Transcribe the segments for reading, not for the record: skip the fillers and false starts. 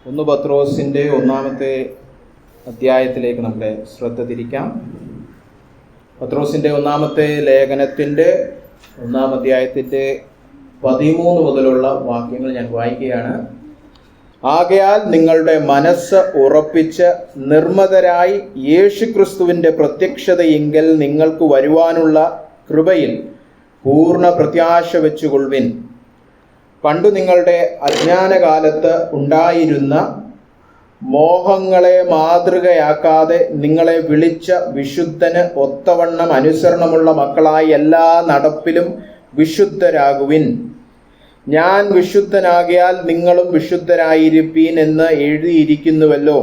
ഒന്ന് പത്രോസിൻ്റെ 1-ാമത്തെ അധ്യായത്തിലേക്ക് നമ്മുടെ ശ്രദ്ധ തിരിക്കാം. പത്രോസിൻ്റെ 1-ാമത്തെ ലേഖനത്തിൻ്റെ 1-ാം അധ്യായത്തിൻ്റെ 13 മുതലുള്ള വാക്യങ്ങൾ ഞാൻ വായിക്കുകയാണ്. ആകയാൽ നിങ്ങളുടെ മനസ്സ് ഉറപ്പിച്ച് നിർമ്മതരായി യേശുക്രിസ്തുവിൻ്റെ പ്രത്യക്ഷതയെങ്കിൽ നിങ്ങൾക്ക് വരുവാനുള്ള കൃപയിൽ പൂർണ്ണ പ്രത്യാശ വെച്ചുകൊള്ളുവിൻ. പണ്ടു നിങ്ങളുടെ അജ്ഞാനകാലത്ത് ഉണ്ടായിരുന്ന മോഹങ്ങളെ മാതൃകയാക്കാതെ നിങ്ങളെ വിളിച്ച വിശുദ്ധന് ഒത്തവണ്ണം അനുസരണമുള്ള മക്കളായി എല്ലാ നടപ്പിലും വിശുദ്ധരാകുവിൻ. ഞാൻ വിശുദ്ധനാകിയാൽ നിങ്ങളും വിശുദ്ധരായിരിപ്പീൻ എന്ന് എഴുതിയിരിക്കുന്നുവല്ലോ.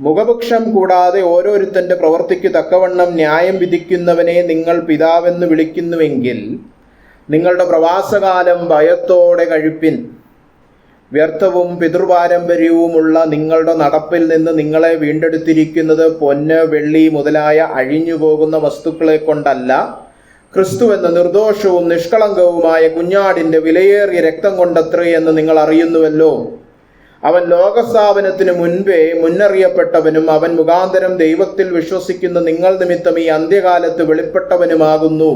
മുഖപക്ഷം കൂടാതെ ഓരോരുത്തന്റെ പ്രവൃത്തിക്ക് തക്കവണ്ണം ന്യായം വിധിക്കുന്നവനെ നിങ്ങൾ പിതാവെന്ന് വിളിക്കുന്നുവെങ്കിൽ നിങ്ങളുടെ പ്രവാസകാലം ഭയത്തോടെ കഴിപ്പിൻ. വ്യർത്ഥവും പിതൃപാരമ്പര്യവുമുള്ള നിങ്ങളുടെ നടപ്പിൽ നിന്ന് നിങ്ങളെ വീണ്ടെടുത്തിരിക്കുന്നത് പൊന്ന്, വെള്ളി മുതലായ അഴിഞ്ഞുപോകുന്ന വസ്തുക്കളെ കൊണ്ടല്ല, ക്രിസ്തു എന്ന നിർദോഷവും നിഷ്കളങ്കവുമായ കുഞ്ഞാടിന്റെ വിലയേറിയ രക്തം കൊണ്ടത്രേ എന്ന് നിങ്ങൾ അറിയുന്നുവല്ലോ. അവൻ ലോകസ്ഥാപനത്തിനു മുൻപേ മുന്നറിയപ്പെട്ടവനും അവൻ മുഖാന്തരം ദൈവത്തിൽ വിശ്വസിക്കുന്ന നിങ്ങൾ നിമിത്തം ഈ അന്ത്യകാലത്ത് വെളിപ്പെട്ടവനുമാകുന്നു.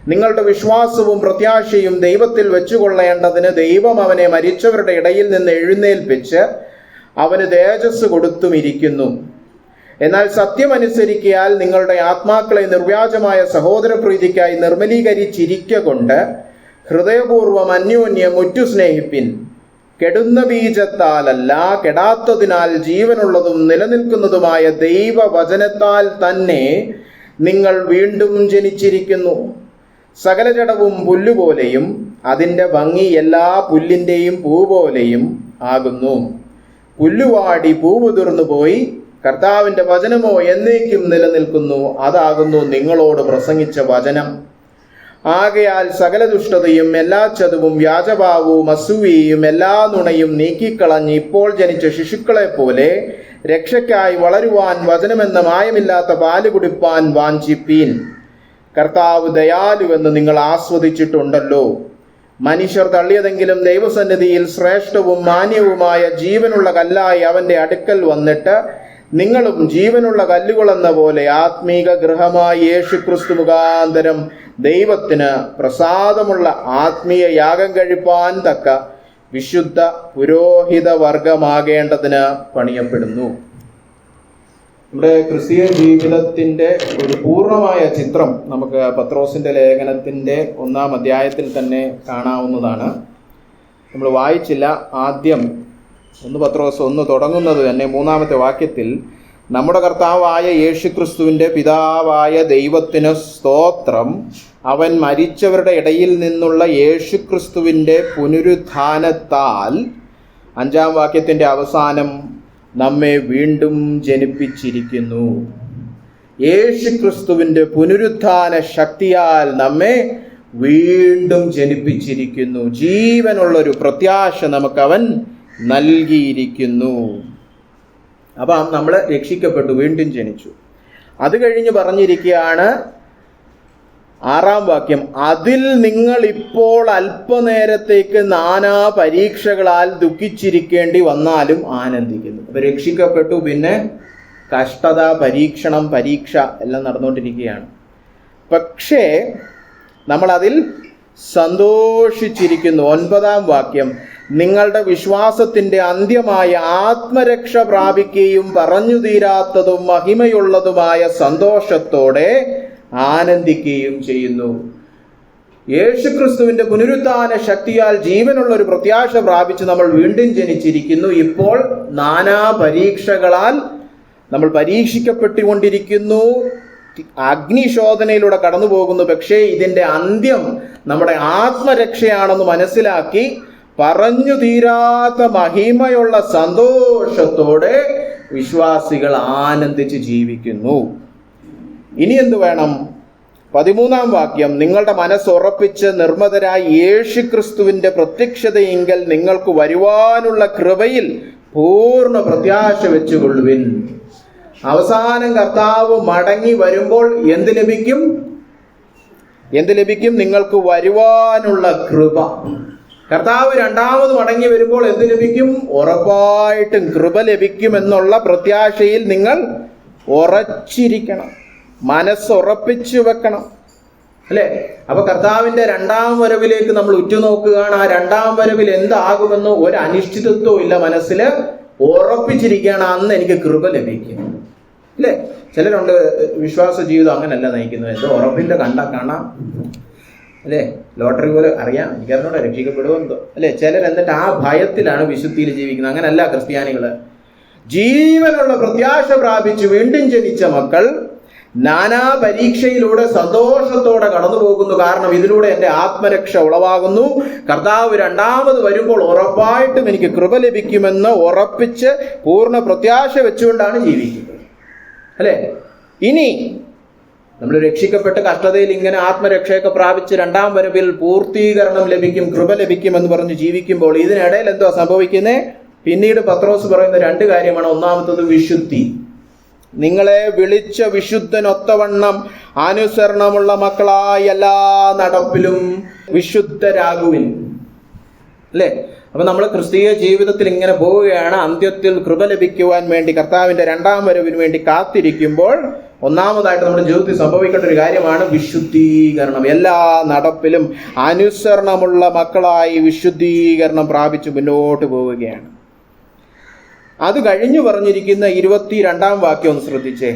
നിങ്ങളുടെ വിശ്വാസവും പ്രത്യാശയും ദൈവത്തിൽ വെച്ചുകൊള്ളേണ്ടതിന് ദൈവം അവനെ മരിച്ചവരുടെ ഇടയിൽ നിന്ന് എഴുന്നേൽപ്പിച്ച് അവന് തേജസ് കൊടുത്തുമിരിക്കുന്നു. എന്നാൽ സത്യമനുസരിക്കയാൽ നിങ്ങളുടെ ആത്മാക്കളെ നിർവ്യാജമായ സഹോദരപ്രീതിക്കായി നിർമ്മലീകരിച്ചിരിക്കൊണ്ട് ഹൃദയപൂർവ്വം അന്യോന്യം മുറ്റു സ്നേഹിപ്പിൻ. കെടുന്ന ബീജത്താലല്ല, കെടാത്തതിനാൽ ജീവനുള്ളതും നിലനിൽക്കുന്നതുമായ ദൈവവചനത്താൽ തന്നെ നിങ്ങൾ വീണ്ടും ജനിച്ചിരിക്കുന്നു. സകല ജഡവും പുല്ലുപോലെയും അതിൻ്റെ ഭംഗി എല്ലാ പുല്ലിൻ്റെയും പൂ പോലെയും ആകുന്നു. പുല്ലുവാടി പൂവുതിർന്നു പോയി, കർത്താവിൻ്റെ വചനമോ എന്നേക്കും നിലനിൽക്കുന്നു. അതാകുന്നു നിങ്ങളോട് പ്രസംഗിച്ച വചനം. ആകയാൽ സകല ദുഷ്ടതയും എല്ലാ ചതുവും വ്യാജഭാവവും അസൂയയും എല്ലാ നുണയും നീക്കിക്കളഞ്ഞ് ഇപ്പോൾ ജനിച്ച ശിശുക്കളെ പോലെ രക്ഷയ്ക്കായി വളരുവാൻ വചനമെന്ന മായമില്ലാത്ത പാല് കുടിപ്പാൻ വാഞ്ചിപ്പീൻ. കർത്താവ് ദയാലുവെന്ന് നിങ്ങൾ ആസ്വദിച്ചിട്ടുണ്ടല്ലോ. മനുഷ്യർ തള്ളിയതെങ്കിലും ദൈവസന്നിധിയിൽ ശ്രേഷ്ഠവും മാന്യവുമായ ജീവനുള്ള കല്ലായി അവന്റെ അടുക്കൽ വന്നിട്ട് നിങ്ങളും ജീവനുള്ള കല്ലുകളെന്ന പോലെ ആത്മീക ഗൃഹമായി യേശുക്രിസ്തു മുഖാന്തരം ദൈവത്തിന് പ്രസാദമുള്ള ആത്മീയ യാഗം കഴിപ്പാൻ തക്ക വിശുദ്ധ പുരോഹിത വർഗമാകേണ്ടതിന് പണിയപ്പെടുന്നു. നമ്മുടെ ക്രിസ്തീയ ജീവിതത്തിൻ്റെ ഒരു പൂർണ്ണമായ ചിത്രം നമുക്ക് പത്രോസിൻ്റെ ലേഖനത്തിൻ്റെ 1-ാം അധ്യായത്തിൽ തന്നെ കാണാവുന്നതാണ്. നമ്മൾ വായിച്ചില്ല. ആദ്യം 1 പത്രോസ് 1 തുടങ്ങുന്നത് തന്നെ 3-ാമത്തെ വാക്യത്തിൽ നമ്മുടെ കർത്താവായ യേശുക്രിസ്തുവിൻ്റെ പിതാവായ ദൈവത്തിന് സ്തോത്രം, അവൻ മരിച്ചവരുടെ ഇടയിൽ നിന്നുള്ള യേശുക്രിസ്തുവിൻ്റെ പുനരുത്ഥാനത്താൽ 5-ാം വാക്യത്തിൻ്റെ അവസാനം നമ്മെ വീണ്ടും ജനിപ്പിച്ചിരിക്കുന്നു. യേശുക്രിസ്തുവിൻ്റെ പുനരുത്ഥാന ശക്തിയാൽ നമ്മെ വീണ്ടും ജനിപ്പിച്ചിരിക്കുന്നു. ജീവനുള്ളൊരു പ്രത്യാശ നമുക്കവൻ നൽകിയിരിക്കുന്നു. അപ്പം നമ്മൾ രക്ഷിക്കപ്പെട്ടു, വീണ്ടും ജനിച്ചു. അത് കഴിഞ്ഞ് പറഞ്ഞിരിക്കുകയാണ് 6-ാം വാക്യം, അതിൽ നിങ്ങൾ ഇപ്പോൾ അല്പനേരത്തേക്ക് നാനാ പരീക്ഷകളാൽ ദുഃഖിച്ചിരിക്കേണ്ടി വന്നാലും ആനന്ദിക്കുന്നു. അപ്പൊ രക്ഷിക്കപ്പെട്ടു, പിന്നെ കഷ്ടത, പരീക്ഷണം, പരീക്ഷ എല്ലാം നടന്നുകൊണ്ടിരിക്കുകയാണ്. പക്ഷേ നമ്മൾ അതിൽ സന്തോഷിച്ചിരിക്കുന്നു. 9-ാം വാക്യം, നിങ്ങളുടെ വിശ്വാസത്തിന്റെ അന്ത്യമായ ആത്മരക്ഷ പ്രാപിക്കുകയും പറഞ്ഞു തീരാത്തതും മഹിമയുള്ളതുമായ സന്തോഷത്തോടെ ആനന്ദിക്കുകയും ചെയ്യുന്നു. യേശുക്രിസ്തുവിന്റെ പുനരുത്ഥാന ശക്തിയാൽ ജീവനുള്ള ഒരു പ്രത്യാശ പ്രാപിച്ച് നമ്മൾ വീണ്ടും ജനിച്ചിരിക്കുന്നു. ഇപ്പോൾ നാനാ പരീക്ഷകളാൽ നമ്മൾ പരീക്ഷിക്കപ്പെട്ടുകൊണ്ടിരിക്കുന്നു, അഗ്നിശോധനയിലൂടെ കടന്നു പോകുന്നു. പക്ഷേ ഇതിന്റെ അന്ത്യം നമ്മുടെ ആത്മരക്ഷയാണെന്ന് മനസ്സിലാക്കി പറഞ്ഞു തീരാത്ത മഹിമയുള്ള സന്തോഷത്തോടെ വിശ്വാസികൾ ആനന്ദിച്ച് ജീവിക്കുന്നു. ഇനി എന്തു വേണം? 13-ാം വാക്യം, നിങ്ങളുടെ മനസ്സുറപ്പിച്ച് നിർമ്മതരായി യേശുക്രിസ്തുവിന്റെ പ്രത്യക്ഷതയെങ്കിൽ നിങ്ങൾക്ക് വരുവാനുള്ള കൃപയിൽ പൂർണ്ണ പ്രത്യാശ വെച്ചുകൊള്ളുവിൻ. അവസാനം കർത്താവ് മടങ്ങി വരുമ്പോൾ എന്ത് ലഭിക്കും? നിങ്ങൾക്ക് വരുവാനുള്ള കൃപ. കർത്താവ് രണ്ടാമത് മടങ്ങി വരുമ്പോൾ എന്ത് ലഭിക്കും? ഉറപ്പായിട്ടും കൃപ ലഭിക്കുമെന്നുള്ള പ്രത്യാശയിൽ നിങ്ങൾ ഉറച്ചിരിക്കണം, മനസ്സുറപ്പിച്ചു വെക്കണം, അല്ലെ? അപ്പൊ കർത്താവിന്റെ രണ്ടാം വരവിലേക്ക് നമ്മൾ ഉറ്റുനോക്കുകയാണ്. ആ രണ്ടാം വരവിൽ എന്താകുമെന്നോ ഒരു അനിശ്ചിതത്വവും ഇല്ല, മനസ്സിൽ ഉറപ്പിച്ചിരിക്കുകയാണ്, അന്ന് എനിക്ക് കൃപ ലഭിക്കും, അല്ലെ? ചിലരുണ്ട് വിശ്വാസ ജീവിതം അങ്ങനല്ല നയിക്കുന്നത്, എന്തോ ഉറപ്പിന്റെ കാണാം, അല്ലെ? ലോട്ടറി പോലെ അറിയാം, എനിക്കറിഞ്ഞോടെ രക്ഷിക്കപ്പെടുമെന്തോ, അല്ലെ? ചിലർ എന്നിട്ട് ആ ഭയത്തിലാണ് വിശുദ്ധിയിൽ ജീവിക്കുന്നത്. അങ്ങനല്ല ക്രിസ്ത്യാനികള്. ജീവനുള്ള പ്രത്യാശ പ്രാപിച്ച് വീണ്ടും ജനിച്ച മക്കൾ നാനാ പരീക്ഷയിലൂടെ സന്തോഷത്തോടെ കടന്നു പോകുന്നു. കാരണം ഇതിലൂടെ എൻ്റെ ആത്മരക്ഷ ഉളവാകുന്നു. കർത്താവ് രണ്ടാമത് വരുമ്പോൾ ഉറപ്പായിട്ടും എനിക്ക് കൃപ ലഭിക്കുമെന്ന് ഉറപ്പിച്ച് പൂർണ്ണ പ്രത്യാശ വെച്ചുകൊണ്ടാണ് ജീവിക്കുന്നത്, അല്ലെ? ഇനി നമ്മൾ രക്ഷിക്കപ്പെട്ട് കഷ്ടതയിൽ ഇങ്ങനെ ആത്മരക്ഷയൊക്കെ പ്രാപിച്ച് രണ്ടാം വരവിൽ പൂർത്തീകരണം ലഭിക്കും, കൃപ ലഭിക്കും എന്ന് പറഞ്ഞ് ജീവിക്കുമ്പോൾ ഇതിനിടയിൽ എന്തോ സംഭവിക്കുന്നേ? പിന്നീട് പത്രോസ് പറയുന്ന രണ്ട് കാര്യമാണ്. ഒന്നാമത്തത് വിശുദ്ധി. നിങ്ങളെ വിളിച്ച വിശുദ്ധനൊത്തവണ്ണം അനുസരണമുള്ള മക്കളായി എല്ലാ നടപ്പിലും വിശുദ്ധരാകുവിൻ, അല്ലേ? അപ്പൊ നമ്മൾ ക്രിസ്തീയ ജീവിതത്തിൽ ഇങ്ങനെ പോവുകയാണ്. അന്ത്യത്തിൽ കൃപ ലഭിക്കുവാൻ വേണ്ടി, കർത്താവിന്റെ രണ്ടാം വരവിന് വേണ്ടി കാത്തിരിക്കുമ്പോൾ ഒന്നാമതായിട്ട് നമ്മുടെ ജീവിതത്തിൽ സംഭവിക്കേണ്ട ഒരു കാര്യമാണ് വിശുദ്ധീകരണം. എല്ലാ നടപ്പിലും അനുസരണമുള്ള മക്കളായി വിശുദ്ധീകരണം പ്രാപിച്ച് മുന്നോട്ട് പോവുകയാണ്. അത് കഴിഞ്ഞു പറഞ്ഞിരിക്കുന്ന 22-ാം വാക്യം ഒന്ന് ശ്രദ്ധിച്ചേ.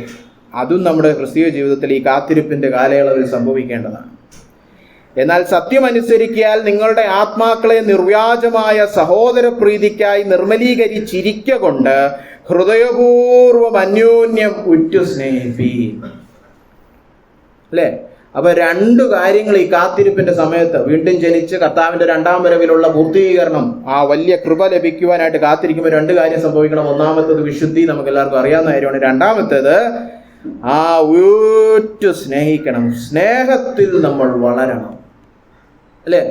അതും നമ്മുടെ ക്രിസ്തീയ ജീവിതത്തിൽ ഈ കാത്തിരിപ്പിന്റെ കാലയളവിൽ സംഭവിക്കേണ്ടതാണ്. എന്നാൽ സത്യമനുസരിക്കാൽ നിങ്ങളുടെ ആത്മാക്കളെ നിർവ്യാജമായ സഹോദര പ്രീതിക്കായി നിർമ്മലീകരിച്ചിരിക്കൊണ്ട് ഹൃദയപൂർവ്വം അന്യോന്യം ഉറ്റു സ്നേഹിപ്പീൻ, അല്ലേ? അപ്പൊ രണ്ടു കാര്യങ്ങൾ ഈ കാത്തിരിപ്പിന്റെ സമയത്ത്, വീണ്ടും ജനിച്ച് കർത്താവിന്റെ രണ്ടാം വരവിലുള്ള പൂർത്തീകരണം, ആ വലിയ കൃപ ലഭിക്കുവാനായിട്ട് കാത്തിരിക്കുമ്പോൾ രണ്ട് കാര്യം സംഭവിക്കണം. ഒന്നാമത്തേത് വിശുദ്ധി, നമുക്ക് എല്ലാവർക്കും അറിയാവുന്ന കാര്യമാണ്. രണ്ടാമത്തേത് ആ ഉറ്റു സ്നേഹിക്കണം, സ്നേഹത്തിൽ നമ്മൾ വളരണം, അല്ലേ?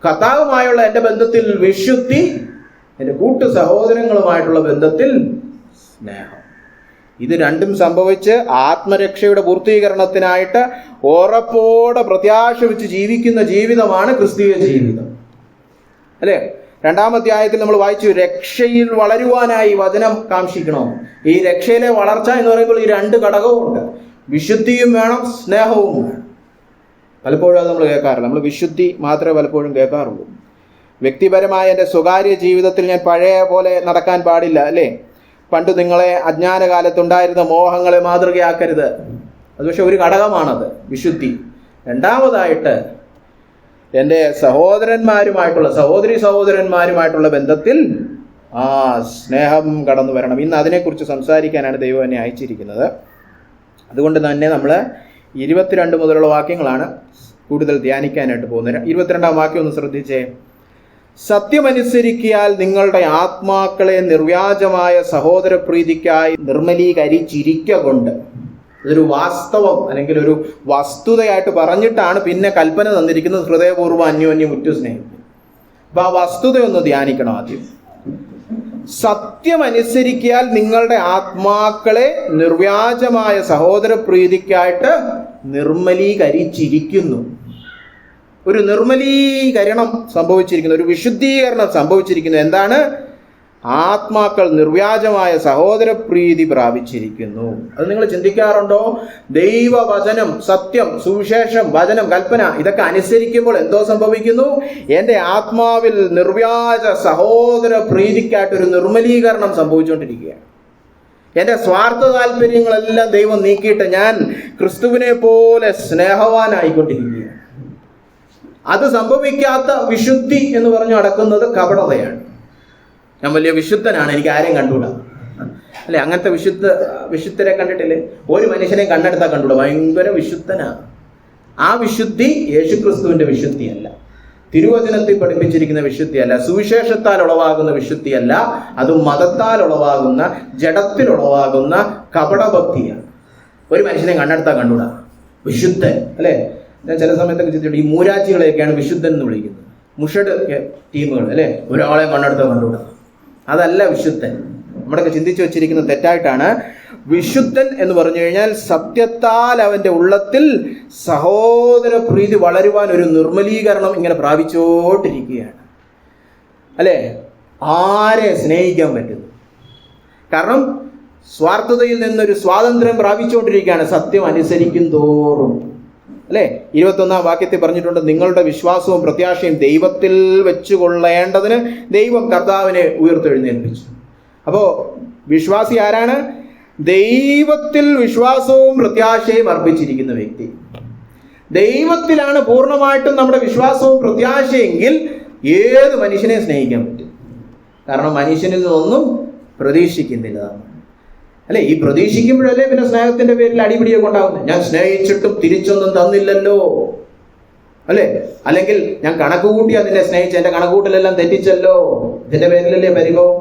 കർത്താവുമായുള്ള എൻ്റെ ബന്ധത്തിൽ വിശുദ്ധി, എൻ്റെ കൂട്ടു സഹോദരങ്ങളുമായിട്ടുള്ള ബന്ധത്തിൽ സ്നേഹം. ഇത് രണ്ടും സംഭവിച്ച് ആത്മരക്ഷയുടെ പൂർത്തീകരണത്തിനായിട്ട് ഉറപ്പോടെ പ്രത്യാശ വെച്ച് ജീവിക്കുന്ന ജീവിതമാണ് ക്രിസ്തീയ ജീവിതം, അല്ലേ? 2-ാം അധ്യായത്തിൽ നമ്മൾ വായിച്ചു, രക്ഷയിൽ വളരുവാനായി വചനം കാംക്ഷിക്കണോ. ഈ രക്ഷയിലെ വളർച്ച എന്ന് പറയുമ്പോൾ ഈ രണ്ട് ഘടകവും ഉണ്ട്. വിശുദ്ധിയും വേണം, സ്നേഹവും വേണം. പലപ്പോഴും അത് നമ്മൾ കേൾക്കാറില്ല. നമ്മൾ വിശുദ്ധി മാത്രമേ പലപ്പോഴും കേൾക്കാറുള്ളൂ. വ്യക്തിപരമായ എൻ്റെ സ്വകാര്യ ജീവിതത്തിൽ ഞാൻ പഴയ പോലെ നടക്കാൻ പാടില്ല, അല്ലേ? പണ്ട് നിങ്ങളെ അജ്ഞാനകാലത്തുണ്ടായിരുന്ന മോഹങ്ങളെ മാതൃകയാക്കരുത്. അത് പക്ഷെ ഒരു ഘടകമാണത്, വിശുദ്ധി. രണ്ടാമതായിട്ട് എൻ്റെ സഹോദരന്മാരുമായിട്ടുള്ള, സഹോദരന്മാരുമായിട്ടുള്ള ബന്ധത്തിൽ ആ സ്നേഹം കടന്നു വരണം. ഇന്ന് അതിനെക്കുറിച്ച് സംസാരിക്കാനാണ് ദൈവം എന്നെ അയച്ചിരിക്കുന്നത്. അതുകൊണ്ട് തന്നെ നമ്മൾ 22 മുതലുള്ള വാക്യങ്ങളാണ് കൂടുതൽ ധ്യാനിക്കാനായിട്ട് പോകുന്നത്. 22-ാം വാക്യം ഒന്ന് ശ്രദ്ധിച്ചേ. സത്യമനുസരിക്കാൽ നിങ്ങളുടെ ആത്മാക്കളെ നിർവ്യാജമായ സഹോദര പ്രീതിക്കായി നിർമ്മലീകരിച്ചിരിക്കൊണ്ട്. ഇതൊരു വാസ്തവം അല്ലെങ്കിൽ ഒരു വസ്തുതയായിട്ട് പറഞ്ഞിട്ടാണ് പിന്നെ കൽപ്പന തന്നിരിക്കുന്നത്, ഹൃദയപൂർവ്വം അന്യോന്യം ഉറ്റു സ്നേഹിക്കും. അപ്പൊ ആ വസ്തുതയൊന്ന് ധ്യാനിക്കണം ആദ്യം. സത്യമനുസരിക്കാൽ നിങ്ങളുടെ ആത്മാക്കളെ നിർവ്യാജമായ സഹോദര പ്രീതിക്കായിട്ട് നിർമ്മലീകരിച്ചിരിക്കുന്നു. ഒരു നിർമ്മലീകരണം സംഭവിച്ചിരിക്കുന്നു, ഒരു വിശുദ്ധീകരണം സംഭവിച്ചിരിക്കുന്നു. എന്താണ്? ആത്മാക്കൾ നിർവ്യാജമായ സഹോദര പ്രീതി പ്രാപിച്ചിരിക്കുന്നു. അത് നിങ്ങൾ ചിന്തിക്കാറുണ്ടോ? ദൈവവചനം, സത്യം, സുവിശേഷം, വചനം, കൽപ്പന ഇതൊക്കെ അനുസരിക്കുമ്പോൾ എന്തോ സംഭവിക്കുന്നു? എൻ്റെ ആത്മാവിൽ നിർവ്യാജ സഹോദര പ്രീതിക്കായിട്ടൊരു നിർമ്മലീകരണം സംഭവിച്ചുകൊണ്ടിരിക്കുകയാണ്. എൻ്റെ സ്വാർത്ഥ താല്പര്യങ്ങളെല്ലാം ദൈവം നീക്കിയിട്ട് ഞാൻ ക്രിസ്തുവിനെ പോലെ സ്നേഹവാനായിക്കൊണ്ടിരിക്കുകയാണ്. അത് സംഭവിക്കാത്ത വിശുദ്ധി എന്ന് പറഞ്ഞു നടക്കുന്നത് കപടതയാണ്. ഞാൻ വലിയ വിശുദ്ധനാണ്, എനിക്ക് ആരെയും കണ്ടുകൂടാ, അല്ലെ? അങ്ങനത്തെ വിശുദ്ധരെ കണ്ടിട്ടില്ലേ? ഒരു മനുഷ്യനെ കണ്ടെടുത്താൽ കണ്ടുകൂടാ, ഭയങ്കര വിശുദ്ധനാണ്. ആ വിശുദ്ധി യേശുക്രിസ്തുവിന്റെ വിശുദ്ധിയല്ല, തിരുവചനത്തിൽ പഠിപ്പിച്ചിരിക്കുന്ന വിശുദ്ധിയല്ല, സുവിശേഷത്താൽ ഉളവാകുന്ന വിശുദ്ധിയല്ല. അത് മതത്താൽ ഉളവാകുന്ന, ജഡത്തിൽ ഉളവാകുന്ന കപടഭക്തിയാണ്. ഒരു മനുഷ്യനെ കണ്ടെടുത്താൽ കണ്ടുകൂടാ, വിശുദ്ധൻ, അല്ലെ? ഞാൻ ചില സമയത്തൊക്കെ ചിന്തിച്ചിട്ടുണ്ട്, ഈ മൂരാച്ചികളെയൊക്കെയാണ് വിശുദ്ധൻ എന്ന് വിളിക്കുന്നത്. മുഷഡ് ടീമുകൾ, അല്ലെ? ഒരാളെ കണ്ടെടുത്താൽ കണ്ടുകൂടാ, അതല്ല വിശുദ്ധൻ. നമ്മളൊക്കെ ചിന്തിച്ചു വെച്ചിരിക്കുന്നത് തെറ്റായിട്ടാണ്. വിശുദ്ധൻ എന്ന് പറഞ്ഞു കഴിഞ്ഞാൽ സത്യത്താൽ അവന്റെ ഉള്ളത്തിൽ സഹോദര പ്രീതി വളരുവാൻ ഒരു നിർമ്മലീകരണം ഇങ്ങനെ പ്രാപിച്ചോണ്ടിരിക്കുകയാണ്. അല്ലേ, ആരെ സ്നേഹിക്കാൻ പറ്റുന്നു? കാരണം സ്വാർത്ഥതയിൽ നിന്നൊരു സ്വാതന്ത്ര്യം പ്രാപിച്ചുകൊണ്ടിരിക്കുകയാണ് സത്യം അനുസരിക്കും തോറും. അല്ലേ, 21-ാം വാക്യത്തിൽ പറഞ്ഞിട്ടുണ്ട്, നിങ്ങളുടെ വിശ്വാസവും പ്രത്യാശയും ദൈവത്തിൽ വെച്ചുകൊള്ളേണ്ടതിന് ദൈവം കർത്താവിനെ ഉയർത്തെഴുന്നേൽപ്പിച്ചു. അപ്പോ വിശ്വാസി ആരാണ്? ദൈവത്തിൽ വിശ്വാസവും പ്രത്യാശയും അർപ്പിച്ചിരിക്കുന്ന വ്യക്തി. ദൈവത്തിലാണ് പൂർണ്ണമായിട്ടും നമ്മുടെ വിശ്വാസവും പ്രത്യാശയെങ്കിൽ ഏത് മനുഷ്യനെ സ്നേഹിക്കാൻ പറ്റും. കാരണം മനുഷ്യനിൽ നിന്നൊന്നും പ്രതീക്ഷിക്കുന്നില്ല. അല്ലെ, ഈ പ്രതീക്ഷിക്കുമ്പോഴല്ലേ പിന്നെ സ്നേഹത്തിന്റെ പേരിൽ അടിപിടിയൊക്കെ ഉണ്ടാകുന്നത്. ഞാൻ സ്നേഹിച്ചിട്ടും തിരിച്ചൊന്നും തന്നില്ലല്ലോ, അല്ലെ, അല്ലെങ്കിൽ ഞാൻ കണക്ക് കൂട്ടി അതിനെ സ്നേഹിച്ച് എന്റെ കണക്കൂട്ടലെല്ലാം തെറ്റിച്ചല്ലോ, ഇതിന്റെ പേരിലല്ലേ പരിഭവം.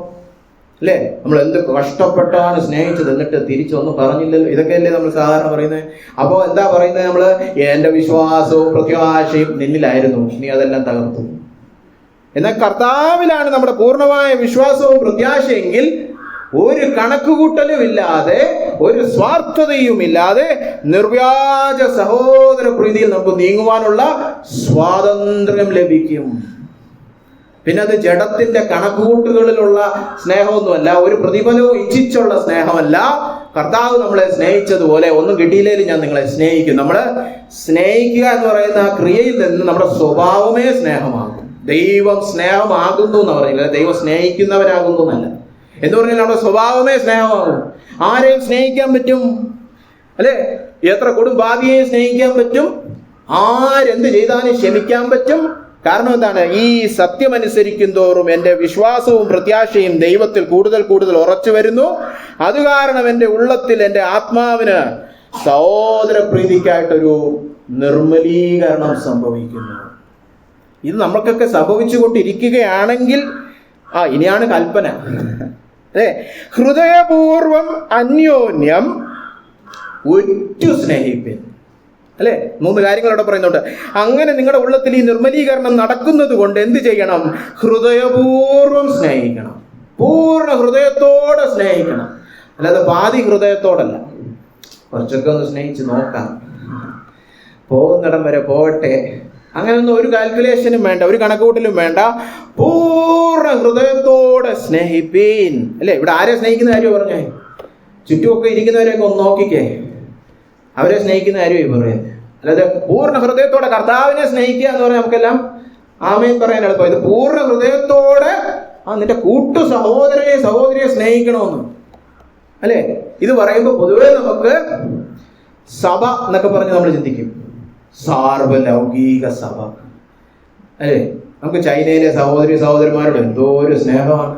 അല്ലേ, നമ്മൾ എന്ത് കഷ്ടപ്പെട്ടാണ് സ്നേഹിച്ചത്, എന്നിട്ട് തിരിച്ചൊന്നും പറഞ്ഞില്ലല്ലോ, ഇതൊക്കെയല്ലേ നമ്മൾ സാധാരണ പറയുന്നത്. അപ്പോ എന്താ പറയുന്നത്? നമ്മള് എന്റെ വിശ്വാസവും പ്രത്യാശയും നിന്നിലായിരുന്നു, നീ അതെല്ലാം തകർത്തു. എന്നാൽ കർത്താവിലാണ് നമ്മുടെ പൂർണ്ണമായ വിശ്വാസവും പ്രത്യാശയെങ്കിൽ ഒരു കണക്കുകൂട്ടലും ഇല്ലാതെ, ഒരു സ്വാർത്ഥതയും ഇല്ലാതെ നിർവ്യാജ സഹോദര പ്രീതിയിൽ നമുക്ക് നീങ്ങുവാനുള്ള സ്വാതന്ത്ര്യം ലഭിക്കും. പിന്നെ അത് ജഡത്തിന്റെ കണക്കുകൂട്ടുകളിലുള്ള സ്നേഹമൊന്നുമല്ല, ഒരു പ്രതിഫലവും ഇച്ഛിച്ചുള്ള സ്നേഹമല്ല. കർത്താവ് നമ്മളെ സ്നേഹിച്ചതുപോലെ ഒന്നും കിട്ടിയില്ലേലും ഞാൻ നിങ്ങളെ സ്നേഹിക്കും. നമ്മള് സ്നേഹിക്കുക എന്ന് പറയുന്ന ആ ക്രിയയിൽ നിന്ന് നമ്മുടെ സ്വഭാവമേ സ്നേഹമാകും. ദൈവം സ്നേഹമാകുന്നു എന്ന് പറഞ്ഞില്ല, ദൈവം സ്നേഹിക്കുന്നവരാകുന്നു എന്നല്ല. എന്ന് പറഞ്ഞാൽ നമ്മുടെ സ്വഭാവമേ സ്നേഹമാകും. ആരെയും സ്നേഹിക്കാൻ പറ്റും, അല്ലെ, എത്ര കൊടുംപാപിയെയും സ്നേഹിക്കാൻ പറ്റും, ആരെന്ത് ചെയ്താലും ക്ഷമിക്കാൻ പറ്റും. കാരണം എന്താണ്? ഈ സത്യം അനുസരിക്കും തോറും എൻ്റെ വിശ്വാസവും പ്രത്യാശയും ദൈവത്തിൽ കൂടുതൽ കൂടുതൽ ഉറച്ചു വരുന്നു. അത് കാരണം എൻ്റെ ഉള്ളത്തിൽ, എൻ്റെ ആത്മാവിന് സഹോദര പ്രീതിക്കായിട്ടൊരു നിർമ്മലീകരണം സംഭവിക്കുന്നു. ഇത് നമ്മൾക്കൊക്കെ സംഭവിച്ചുകൊണ്ടിരിക്കുകയാണെങ്കിൽ ഇനിയാണ് കൽപ്പന, അല്ലേ, ഹൃദയപൂർവം അന്യോന്യം ഉറ്റു സ്നേഹിപ്പിൻ. അല്ലെ, 3 കാര്യങ്ങൾ അവിടെ പറയുന്നുണ്ട്. അങ്ങനെ നിങ്ങളുടെ ഉള്ളത്തിൽ ഈ നിർമ്മലീകരണം നടക്കുന്നത് കൊണ്ട് എന്ത് ചെയ്യണം? ഹൃദയപൂർവം സ്നേഹിക്കണം, പൂർണ്ണ ഹൃദയത്തോടെ സ്നേഹിക്കണം. അല്ലാതെ പാതി ഹൃദയത്തോടല്ല. കുറച്ചൊക്കെ ഒന്ന് സ്നേഹിച്ച് നോക്കാം, പോകുന്നിടം വരെ പോകട്ടെ, അങ്ങനെയൊന്നും ഒരു കാൽക്കുലേഷനും വേണ്ട, ഒരു കണക്കുകൂട്ടലും വേണ്ട. പൂർണ്ണ ഹൃദയത്തോടെ സ്നേഹിപ്പീൻ. അല്ലെ, ഇവിടെ ആരെ സ്നേഹിക്കുന്ന കാര്യം പറഞ്ഞേ? ചുറ്റുമൊക്കെ ഇരിക്കുന്നവരെയൊക്കെ ഒന്ന് നോക്കിക്കേ, അവരെ സ്നേഹിക്കുന്ന കാര്യമായി പറയുന്നത്. അല്ലാതെ പൂർണ്ണ ഹൃദയത്തോടെ കർത്താവിനെ സ്നേഹിക്കുക എന്ന് പറഞ്ഞാൽ നമുക്കെല്ലാം ആമേൻ പറയാൻ എളുപ്പം. ഇത് പൂർണ്ണ ഹൃദയത്തോടെ നിന്റെ കൂട്ടു സഹോദരിയെ സ്നേഹിക്കണമെന്ന്, അല്ലെ. ഇത് പറയുമ്പോൾ പൊതുവെ നമുക്ക് സഭ എന്നൊക്കെ പറഞ്ഞ് നമ്മൾ ചിന്തിക്കും, സാർവലൗകിക സഭ, അല്ലേ. നമുക്ക് ചൈനയിലെ സഹോദരന്മാരോട് എന്തോ ഒരു സ്നേഹമാണ്,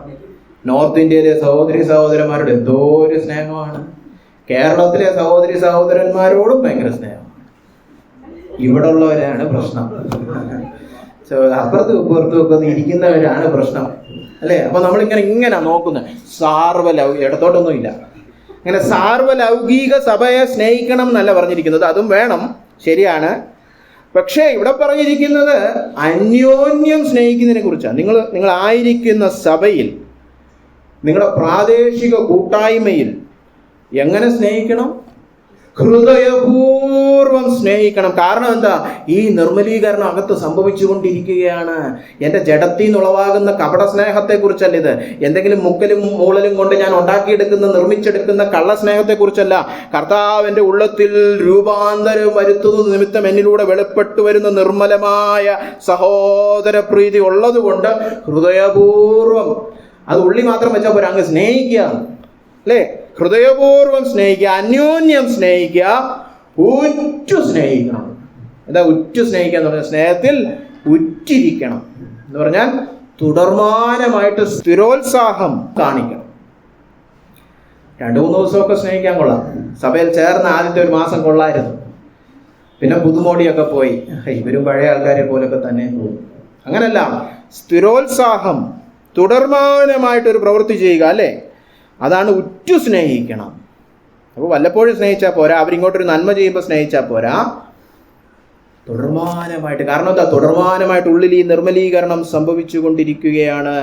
നോർത്ത് ഇന്ത്യയിലെ സഹോദരന്മാരോട് എന്തോ ഒരു സ്നേഹമാണ്, കേരളത്തിലെ സഹോദരന്മാരോടും ഭയങ്കര സ്നേഹമാണ്. ഇവിടെ ഉള്ളവരാണ് പ്രശ്നം, അപ്പുറത്തും ഇപ്പുറത്തും ഒക്കെ ഇരിക്കുന്നവരാണ് പ്രശ്നം, അല്ലെ. അപ്പൊ നമ്മളിങ്ങനെ നോക്കുന്നത് ഇടത്തോട്ടൊന്നും ഇല്ല. അങ്ങനെ സാർവലൗകിക സഭയെ സ്നേഹിക്കണം എന്നല്ല പറഞ്ഞിരിക്കുന്നത്, അതും വേണം, ശരിയാണ്. പക്ഷേ ഇവിടെ പറഞ്ഞിരിക്കുന്നത് അന്യോന്യം സ്നേഹിക്കുന്നതിനെ കുറിച്ചാണ്. നിങ്ങൾ ആയിരിക്കുന്ന സഭയിൽ, നിങ്ങളുടെ പ്രാദേശിക കൂട്ടായ്മയിൽ എങ്ങനെ സ്നേഹിക്കണം? ഹൃദയപൂർവം സ്നേഹിക്കണം. കാരണം എന്താ? ഈ നിർമ്മലീകരണം അകത്ത് സംഭവിച്ചുകൊണ്ടിരിക്കുകയാണ്. എൻ്റെ ജഡത്തിൽ നിന്നുളവാകുന്ന കപട സ്നേഹത്തെ കുറിച്ചല്ല ഇത്. എന്തെങ്കിലും മുക്കലും മൂളലും കൊണ്ട് ഞാൻ നിർമ്മിച്ചെടുക്കുന്ന കള്ളസ്നേഹത്തെ കുറിച്ചല്ല. കർത്താവിൻ്റെ ഉള്ളത്തിൽ രൂപാന്തരം വരുത്തുന്നത് നിമിത്തം എന്നിലൂടെ വെളിപ്പെട്ടു വരുന്ന നിർമ്മലമായ സഹോദര പ്രീതി ഉള്ളത് കൊണ്ട് ഹൃദയപൂർവം, അത് ഉള്ളി മാത്രം വെച്ചാൽ പോരാ, അങ്ങ് സ്നേഹിക്കുക, അല്ലേ. ഹൃദയപൂർവം സ്നേഹിക്കുക, അന്യോന്യം സ്നേഹിക്കുക, ഉറ്റു സ്നേഹിക്കണം. എന്താ ഉറ്റു സ്നേഹിക്കുക എന്ന് പറഞ്ഞാൽ? സ്നേഹത്തിൽ ഉറ്റിരിക്കണം എന്ന് പറഞ്ഞാൽ തുടർമാനമായിട്ട് സ്ഥിരോത്സാഹം കാണിക്കണം. 2-3 ദിവസമൊക്കെ സ്നേഹിക്കാൻ കൊള്ളാം. സഭയിൽ ചേർന്ന ആദ്യത്തെ ഒരു മാസം കൊള്ളായിരുന്നു, പിന്നെ പുതുമോടിയൊക്കെ പോയി, ഇവരും പഴയ ആൾക്കാരെ പോലൊക്കെ തന്നെ പോകും. അങ്ങനല്ല, സ്ഥിരോത്സാഹം, തുടർമാനമായിട്ടൊരു പ്രവൃത്തി ചെയ്യുക, അല്ലേ. അതാണ് ഉറ്റു സ്നേഹിക്കണം. അപ്പോൾ വല്ലപ്പോഴും സ്നേഹിച്ചാൽ പോരാ, അവരിങ്ങോട്ടൊരു നന്മ ചെയ്യുമ്പോൾ സ്നേഹിച്ചാൽ പോരാ, തുടർമാനമായിട്ട്. കാരണം എന്താ? തുടർമാനമായിട്ട് ഉള്ളിൽ ഈ നിർമ്മലീകരണം സംഭവിച്ചു കൊണ്ടിരിക്കുകയാണ്.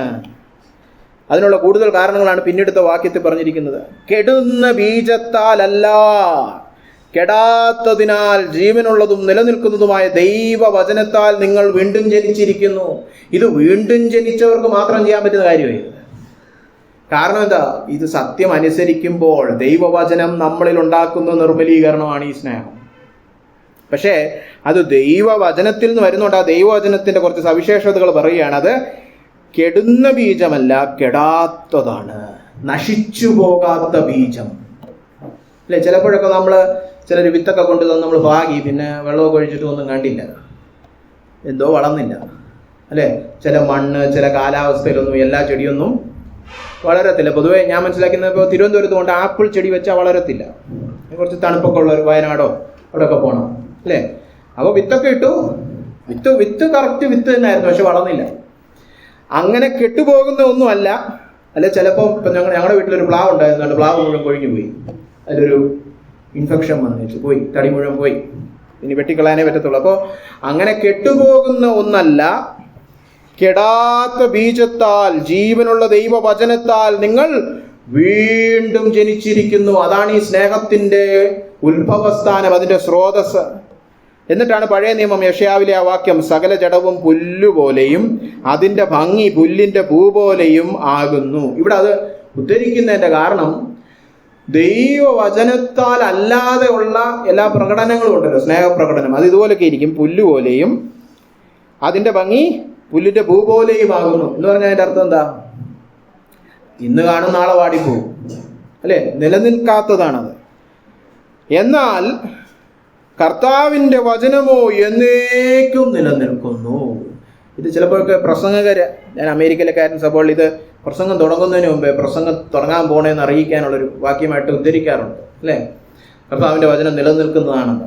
അതിനുള്ള കൂടുതൽ കാരണങ്ങളാണ് പിന്നീടുത്ത വാക്യത്തിൽ പറഞ്ഞിരിക്കുന്നത്. കെടുന്ന ബീജത്താലല്ല, കെടാത്തതിനാൽ ജീവനുള്ളതും നിലനിൽക്കുന്നതുമായ ദൈവവചനത്താൽ നിങ്ങൾ വീണ്ടും ജനിച്ചിരിക്കുന്നു. ഇത് വീണ്ടും ജനിച്ചവർക്ക് മാത്രം ചെയ്യാൻ പറ്റുന്ന കാര്യമായി. കാരണം എന്താ? ഇത് സത്യം അനുസരിക്കുമ്പോൾ ദൈവവചനം നമ്മളിൽ ഉണ്ടാക്കുന്ന നിർമ്മലീകരണമാണ് ഈ സ്നേഹം. പക്ഷേ അത് ദൈവവചനത്തിൽ നിന്ന് വരുന്നുണ്ട്. ആ ദൈവവചനത്തിന്റെ കുറച്ച് സവിശേഷതകൾ പറയുകയാണ്. അത് കെടുന്ന ബീജമല്ല, കെടാത്തതാണ്, നശിച്ചു പോകാത്ത ബീജം. അല്ലെ, ചിലപ്പോഴൊക്കെ ചിലർ വിത്തൊക്കെ കൊണ്ടുവന്ന് നമ്മൾ പാകി, പിന്നെ വെള്ളമൊക്കെ ഒഴിച്ചിട്ടും ഒന്നും കണ്ടില്ല, എന്തോ വളർന്നില്ല. അല്ലെ, ചില മണ്ണ്, ചില കാലാവസ്ഥയിലൊന്നും എല്ലാ ചെടിയൊന്നും വളരത്തില്ല. പൊതുവെ ഞാൻ മനസ്സിലാക്കുന്നത്, ഇപ്പോൾ തിരുവനന്തപുരത്ത് കൊണ്ട് ആപ്പിൾ ചെടി വെച്ചാൽ വളരത്തില്ല. കുറച്ച് തണുപ്പൊക്കെ ഉള്ള ഒരു വയനാടോ അവിടെയൊക്കെ പോകണം. അല്ലേ, അപ്പോൾ വിത്തൊക്കെ ഇട്ടു, വിത്ത് കറക്റ്റ് വിത്ത് തന്നെയായിരുന്നു, പക്ഷെ വളർന്നില്ല. അങ്ങനെ കെട്ടുപോകുന്ന ഒന്നുമല്ല. അല്ലെ, ചിലപ്പോൾ ഇപ്പം ഞങ്ങളുടെ വീട്ടിലൊരു പ്ലാവ് ഉണ്ടായിരുന്നു, പ്ലാവ് മുഴുവൻ കൊഴിഞ്ഞു പോയി, അതിലൊരു ഇൻഫെക്ഷൻ വന്നിട്ട് പോയി, തടി മുഴുവൻ പോയി, ഇനി വെട്ടിക്കളയാനേ പറ്റത്തുള്ളൂ. അപ്പോൾ അങ്ങനെ കെട്ടുപോകുന്ന ഒന്നല്ല, കെടാത്ത ബീജത്താൽ, ജീവനുള്ള ദൈവവചനത്താൽ നിങ്ങൾ വീണ്ടും ജനിച്ചിരിക്കുന്നു. അതാണ് ഈ സ്നേഹത്തിന്റെ ഉത്ഭവസ്ഥാനം, അതിന്റെ സ്രോതസ്. എന്നിട്ടാണ് പഴയ നിയമം യെശയ്യാവിലെ ആ വാക്യം, സകല ജഡവും പുല്ലുപോലെയും അതിന്റെ ഭംഗി പുല്ലിന്റെ പൂ പോലെയും ആകുന്നു. ഇവിടെ അത് ഉദ്ധരിക്കുന്നതിന്റെ കാരണം, ദൈവവചനത്താൽ അല്ലാതെ ഉള്ള എല്ലാ പ്രകടനങ്ങളും ഉണ്ടല്ലോ, സ്നേഹപ്രകടനം, അത് ഇതുപോലൊക്കെ ഇരിക്കും. പുല്ലുപോലെയും അതിന്റെ ഭംഗി പുല്ലിന്റെ പൂ പോലെയും ആകുന്നു എന്ന് പറഞ്ഞാൽ അതിന്റെ അർത്ഥം എന്താ? ഇന്ന് കാണും നാളെ വാടിപ്പോവും, അല്ലെ, നിലനിൽക്കാത്തതാണത്. എന്നാൽ കർത്താവിന്റെ വചനമോ എന്നേക്കും നിലനിൽക്കുന്നു. ഇത് ചിലപ്പോഴൊക്കെ പ്രസംഗകര്, ഞാൻ അമേരിക്കയിലൊക്കെ ആയിരുന്നു, അപ്പോൾ ഇത് പ്രസംഗം തുടങ്ങുന്നതിന് മുമ്പേ പ്രസംഗം തുടങ്ങാൻ പോകണമെന്ന് അറിയിക്കാനുള്ളൊരു വാക്യമായിട്ട് ഉദ്ധരിക്കാറുണ്ട്. അല്ലേ, കർത്താവിന്റെ വചനം നിലനിൽക്കുന്നതാണെന്ന്.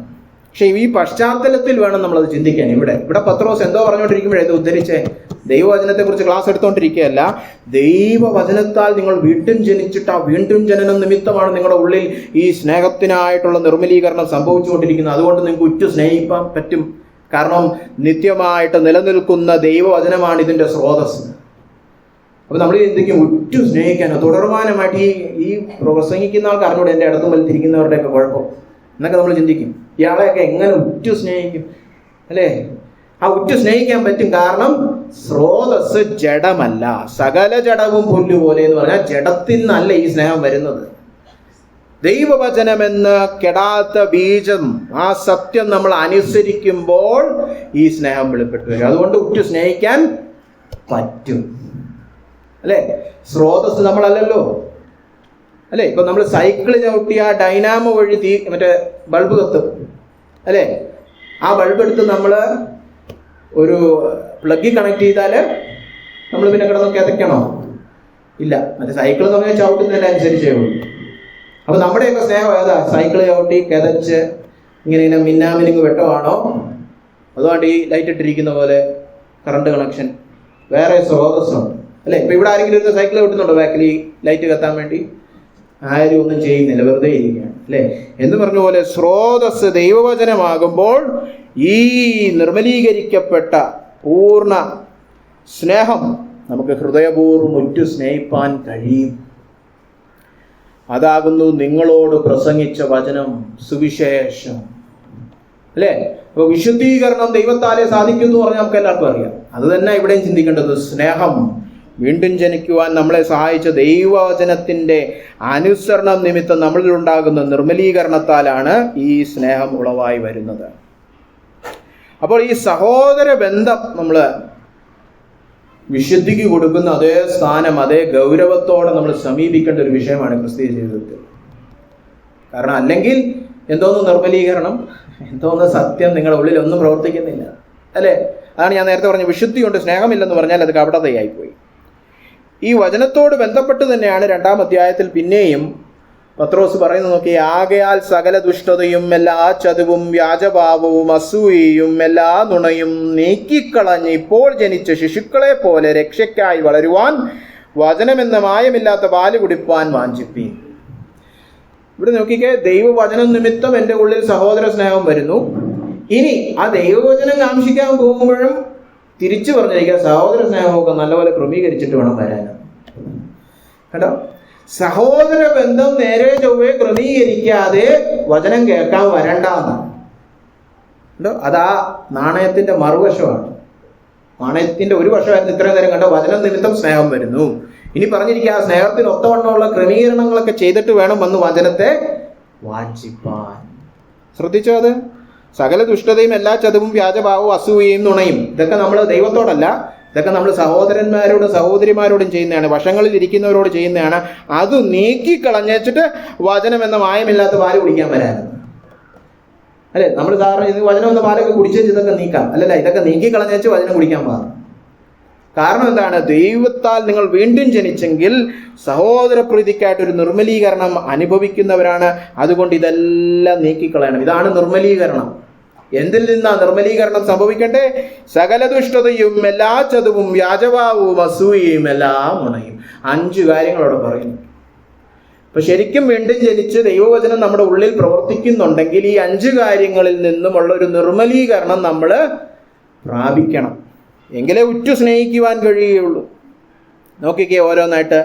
പക്ഷെ ഈ പശ്ചാത്തലത്തിൽ വേണം നമ്മളത് ചിന്തിക്കാൻ. ഇവിടെ പത്രോസ് എന്തോ പറഞ്ഞുകൊണ്ടിരിക്കുമ്പോഴേ ഇത് ഉദ്ധരിച്ചേ, ദൈവവചനത്തെ കുറിച്ച് ക്ലാസ് എടുത്തുകൊണ്ടിരിക്കുകയല്ല. ദൈവവചനത്താൽ നിങ്ങൾ വീണ്ടും ജനിച്ചിട്ട് ആ വീണ്ടും ജനനം നിമിത്തമാണ് നിങ്ങളുടെ ഉള്ളിൽ ഈ സ്നേഹത്തിനായിട്ടുള്ള നിർമ്മലീകരണം സംഭവിച്ചുകൊണ്ടിരിക്കുന്നത്. അതുകൊണ്ട് നിങ്ങൾക്ക് ഉറ്റു സ്നേഹിക്കാൻ പറ്റും. കാരണം നിത്യമായിട്ട് നിലനിൽക്കുന്ന ദൈവവചനമാണ് ഇതിന്റെ സ്രോതസ്. അപ്പൊ നമ്മൾ ചിന്തിക്കും, ഉറ്റു സ്നേഹിക്കാനോ? തുടർമാനമായിട്ട് ഈ പ്രസംഗിക്കുന്ന ആൾക്ക് അറിഞ്ഞൂടെ എൻ്റെ ഇടത്തും വലിത്തിരിക്കുന്നവരുടെയൊക്കെ കുഴപ്പം എന്നൊക്കെ നമ്മൾ ചിന്തിക്കും. ഇയാളെയൊക്കെ എങ്ങനെ ഉറ്റു സ്നേഹിക്കും? അല്ലേ, ആ ഉറ്റു സ്നേഹിക്കാൻ പറ്റും. കാരണം സ്രോതസ് ജഡമല്ല, സകല ജഡവും പുല്ലുപോലെ എന്ന് പറഞ്ഞാൽ ജഡത്തിൽ നിന്നല്ല ഈ സ്നേഹം വരുന്നത്. ദൈവവചനമെന്ന കെടാത്ത ബീജം, ആ സത്യം നമ്മൾ അനുസരിക്കുമ്പോൾ ഈ സ്നേഹം വെളിപ്പെട്ടു വരും. അതുകൊണ്ട് ഉറ്റു സ്നേഹിക്കാൻ പറ്റും. അല്ലെ, സ്രോതസ് നമ്മളല്ലല്ലോ. അല്ലെ, ഇപ്പൊ നമ്മൾ സൈക്കിൾ ചവിട്ടി ആ ഡൈനാമോ വഴി മറ്റേ ബൾബ് കത്തും. അല്ലെ, ആ ബൾബ് എടുത്ത് നമ്മൾ ഒരു പ്ലഗിൽ കണക്ട് ചെയ്താൽ നമ്മൾ പിന്നെ കിടന്ന് കിതയ്ക്കണോ? ഇല്ല. മറ്റേ സൈക്കിൾ എന്ന് പറഞ്ഞാൽ ചവിട്ടുന്നതിനനുസരിച്ചേ ഉള്ളൂ. അപ്പൊ നമ്മുടെയൊക്കെ സ്നേഹം ഏതാ? സൈക്കിൾ ചവിട്ടി കിതച്ച് ഇങ്ങനെ മിന്നാമിനിങ് വെട്ടമാണോ? അതുകൊണ്ട് ഈ ലൈറ്റ് ഇട്ടിരിക്കുന്ന പോലെ കറണ്ട് കണക്ഷൻ വേറെ സ്രോതസ്സുണ്ട്. അല്ലെ, ഇപ്പൊ ഇവിടെ ആരെങ്കിലും ഒരു സൈക്കിൾ കിട്ടുന്നുണ്ടോ ബാക്കിൽ ഈ ലൈറ്റ് കത്താൻ വേണ്ടി? ആരും ഒന്നും ചെയ്യുന്നില്ല, വെറുതെ ഇരിക്കുകയാണ്. അല്ലെ, എന്ന് പറഞ്ഞ പോലെ സ്രോതസ് ദൈവവചനമാകുമ്പോൾ ഈ നിർമ്മലീകരിക്കപ്പെട്ട പൂർണ്ണ സ്നേഹം നമുക്ക് ഹൃദയപൂർവ്വം ഉറ്റു സ്നേഹിപ്പാൻ കഴിയും. അതാകുന്നു നിങ്ങളോട് പ്രസംഗിച്ച വചനം, സുവിശേഷം. അല്ലെ, അപ്പൊ വിശുദ്ധീകരണം ദൈവത്താലേ സാധിക്കുന്നു പറഞ്ഞാൽ നമുക്ക് എല്ലാവർക്കും അറിയാം. അത് തന്നെ ഇവിടെയും ചിന്തിക്കേണ്ടത്. സ്നേഹം വീണ്ടും ജനിക്കുവാൻ നമ്മളെ സഹായിച്ച ദൈവവചനത്തിന്റെ അനുസരണം നിമിത്തം നമ്മളിലുണ്ടാകുന്ന നിർമ്മലീകരണത്താലാണ് ഈ സ്നേഹം ഉളവായി വരുന്നത്. അപ്പോൾ ഈ സഹോദര ബന്ധം നമ്മൾ വിശുദ്ധിക്ക് കൊടുക്കുന്ന അതേ സ്ഥാനം, അതേ ഗൗരവത്തോടെ നമ്മൾ സമീപിക്കേണ്ട ഒരു വിഷയമാണ് ക്രിസ്തീയ ജീവിതത്തിൽ. കാരണം അല്ലെങ്കിൽ എന്തോന്ന് നിർമ്മലീകരണം, എന്തോന്ന് സത്യം നിങ്ങളുടെ ഉള്ളിൽ ഒന്നും പ്രവർത്തിക്കുന്നില്ല. അല്ലേ, അതാണ് ഞാൻ നേരത്തെ പറഞ്ഞ വിശുദ്ധി കൊണ്ട് സ്നേഹമില്ലെന്ന് പറഞ്ഞാൽ അത് കപടതയായിപ്പോയി. ഈ വചനത്തോട് ബന്ധപ്പെട്ട് തന്നെയാണ് 2-ാം അധ്യായത്തിൽ പിന്നെയും പത്രോസ് പറയുന്നത്. നോക്കി, ആകയാൽ സകല ദുഷ്ടതയും എല്ലാ ചതുവും വ്യാജഭാവവും അസൂയയും എല്ലാ നുണയും നീക്കിക്കളഞ്ഞ് ഇപ്പോൾ ജനിച്ച ശിശുക്കളെ പോലെ രക്ഷയ്ക്കായി വളരുവാൻ വചനമെന്ന മായമില്ലാത്ത പാല് കുടിപ്പാൻ വാഞ്ചിപ്പീൻ. ഇവിടെ നോക്കിക്കേ, ദൈവവചനം നിമിത്തം എൻ്റെ ഉള്ളിൽ സഹോദര സ്നേഹം വരുന്നു. ഇനി ആ ദൈവവചനം കാംക്ഷിക്കാൻ പോകുമ്പോഴും തിരിച്ചു പറഞ്ഞിരിക്കുക, സഹോദര സ്നേഹമൊക്കെ നല്ലപോലെ ക്രമീകരിച്ചിട്ട് വേണം വരാൻ. കേട്ടോ, സഹോദര ബന്ധം നേരെ ചൊവ്വേ ക്രമീകരിക്കാതെ വചനം കേൾക്കാൻ വരണ്ടെന്നാണ്. അതാ നാണയത്തിന്റെ മറുവശമാണ്. നാണയത്തിന്റെ ഒരു വശമായിരുന്നു ഇത്രയും നേരം കണ്ട വചനം നിമിത്തം സ്നേഹം വരുന്നു. ഇനി പറഞ്ഞിരിക്കുക, ആ സ്നേഹത്തിന് ഒത്തവണ്ണമുള്ള ക്രമീകരണങ്ങളൊക്കെ ചെയ്തിട്ട് വേണം വന്ന് വചനത്തെ വാഞ്ചിപ്പാൻ. ശ്രദ്ധിച്ചോ? അത് സകല ദുഷ്ടതയും എല്ലാ ചതവും വ്യാജഭാവവും അസൂയയും നുണയും, ഇതൊക്കെ നമ്മൾ ദൈവത്തോടല്ല, ഇതൊക്കെ നമ്മൾ സഹോദരന്മാരോടും സഹോദരിമാരോടും ചെയ്യുന്നതാണ്, വശങ്ങളിൽ ഇരിക്കുന്നവരോട് ചെയ്യുന്നതാണ്. അത് നീക്കിക്കളഞ്ഞിട്ട് വചനം എന്ന മായമില്ലാത്ത പാല് കുടിക്കാൻ വരാനും അല്ലെ. നമ്മൾ സാറിന് ഇത് വചനം എന്ന പാലൊക്കെ കുടിച്ചേച്ച് ഇതൊക്കെ നീക്കാം, അല്ലല്ല, ഇതൊക്കെ നീക്കിക്കളഞ്ഞേച്ച് വചനം കുടിക്കാൻ പാടും. കാരണം എന്താണ്? ദൈവത്താൽ നിങ്ങൾ വീണ്ടും ജനിച്ചെങ്കിൽ സഹോദരപ്രീതിക്കായിട്ടൊരു നിർമ്മലീകരണം അനുഭവിക്കുന്നവരാണ്. അതുകൊണ്ട് ഇതെല്ലാം നീക്കിക്കളയണം. ഇതാണ് നിർമ്മലീകരണം. എന്തിൽ നിന്നാ നിർമ്മലീകരണം സംഭവിക്കണ്ടേ? സകല ദുഷ്ടതയും എല്ലാ ചതുവും വ്യാജഭാവവും അസൂയയും എല്ലാം ഉണയും. 5 കാര്യങ്ങളോട് പറയുന്നു. അപ്പൊ ശരിക്കും വീണ്ടും ജനിച്ച് ദൈവവചനം നമ്മുടെ ഉള്ളിൽ പ്രവർത്തിക്കുന്നുണ്ടെങ്കിൽ ഈ 5 കാര്യങ്ങളിൽ നിന്നുമുള്ള ഒരു നിർമ്മലീകരണം നമ്മൾ പ്രാപിക്കണം. എങ്കിലേ ഉറ്റു സ്നേഹിക്കുവാൻ കഴിയുകയുള്ളൂ. നോക്കിക്കേ ഓരോന്നായിട്ട്.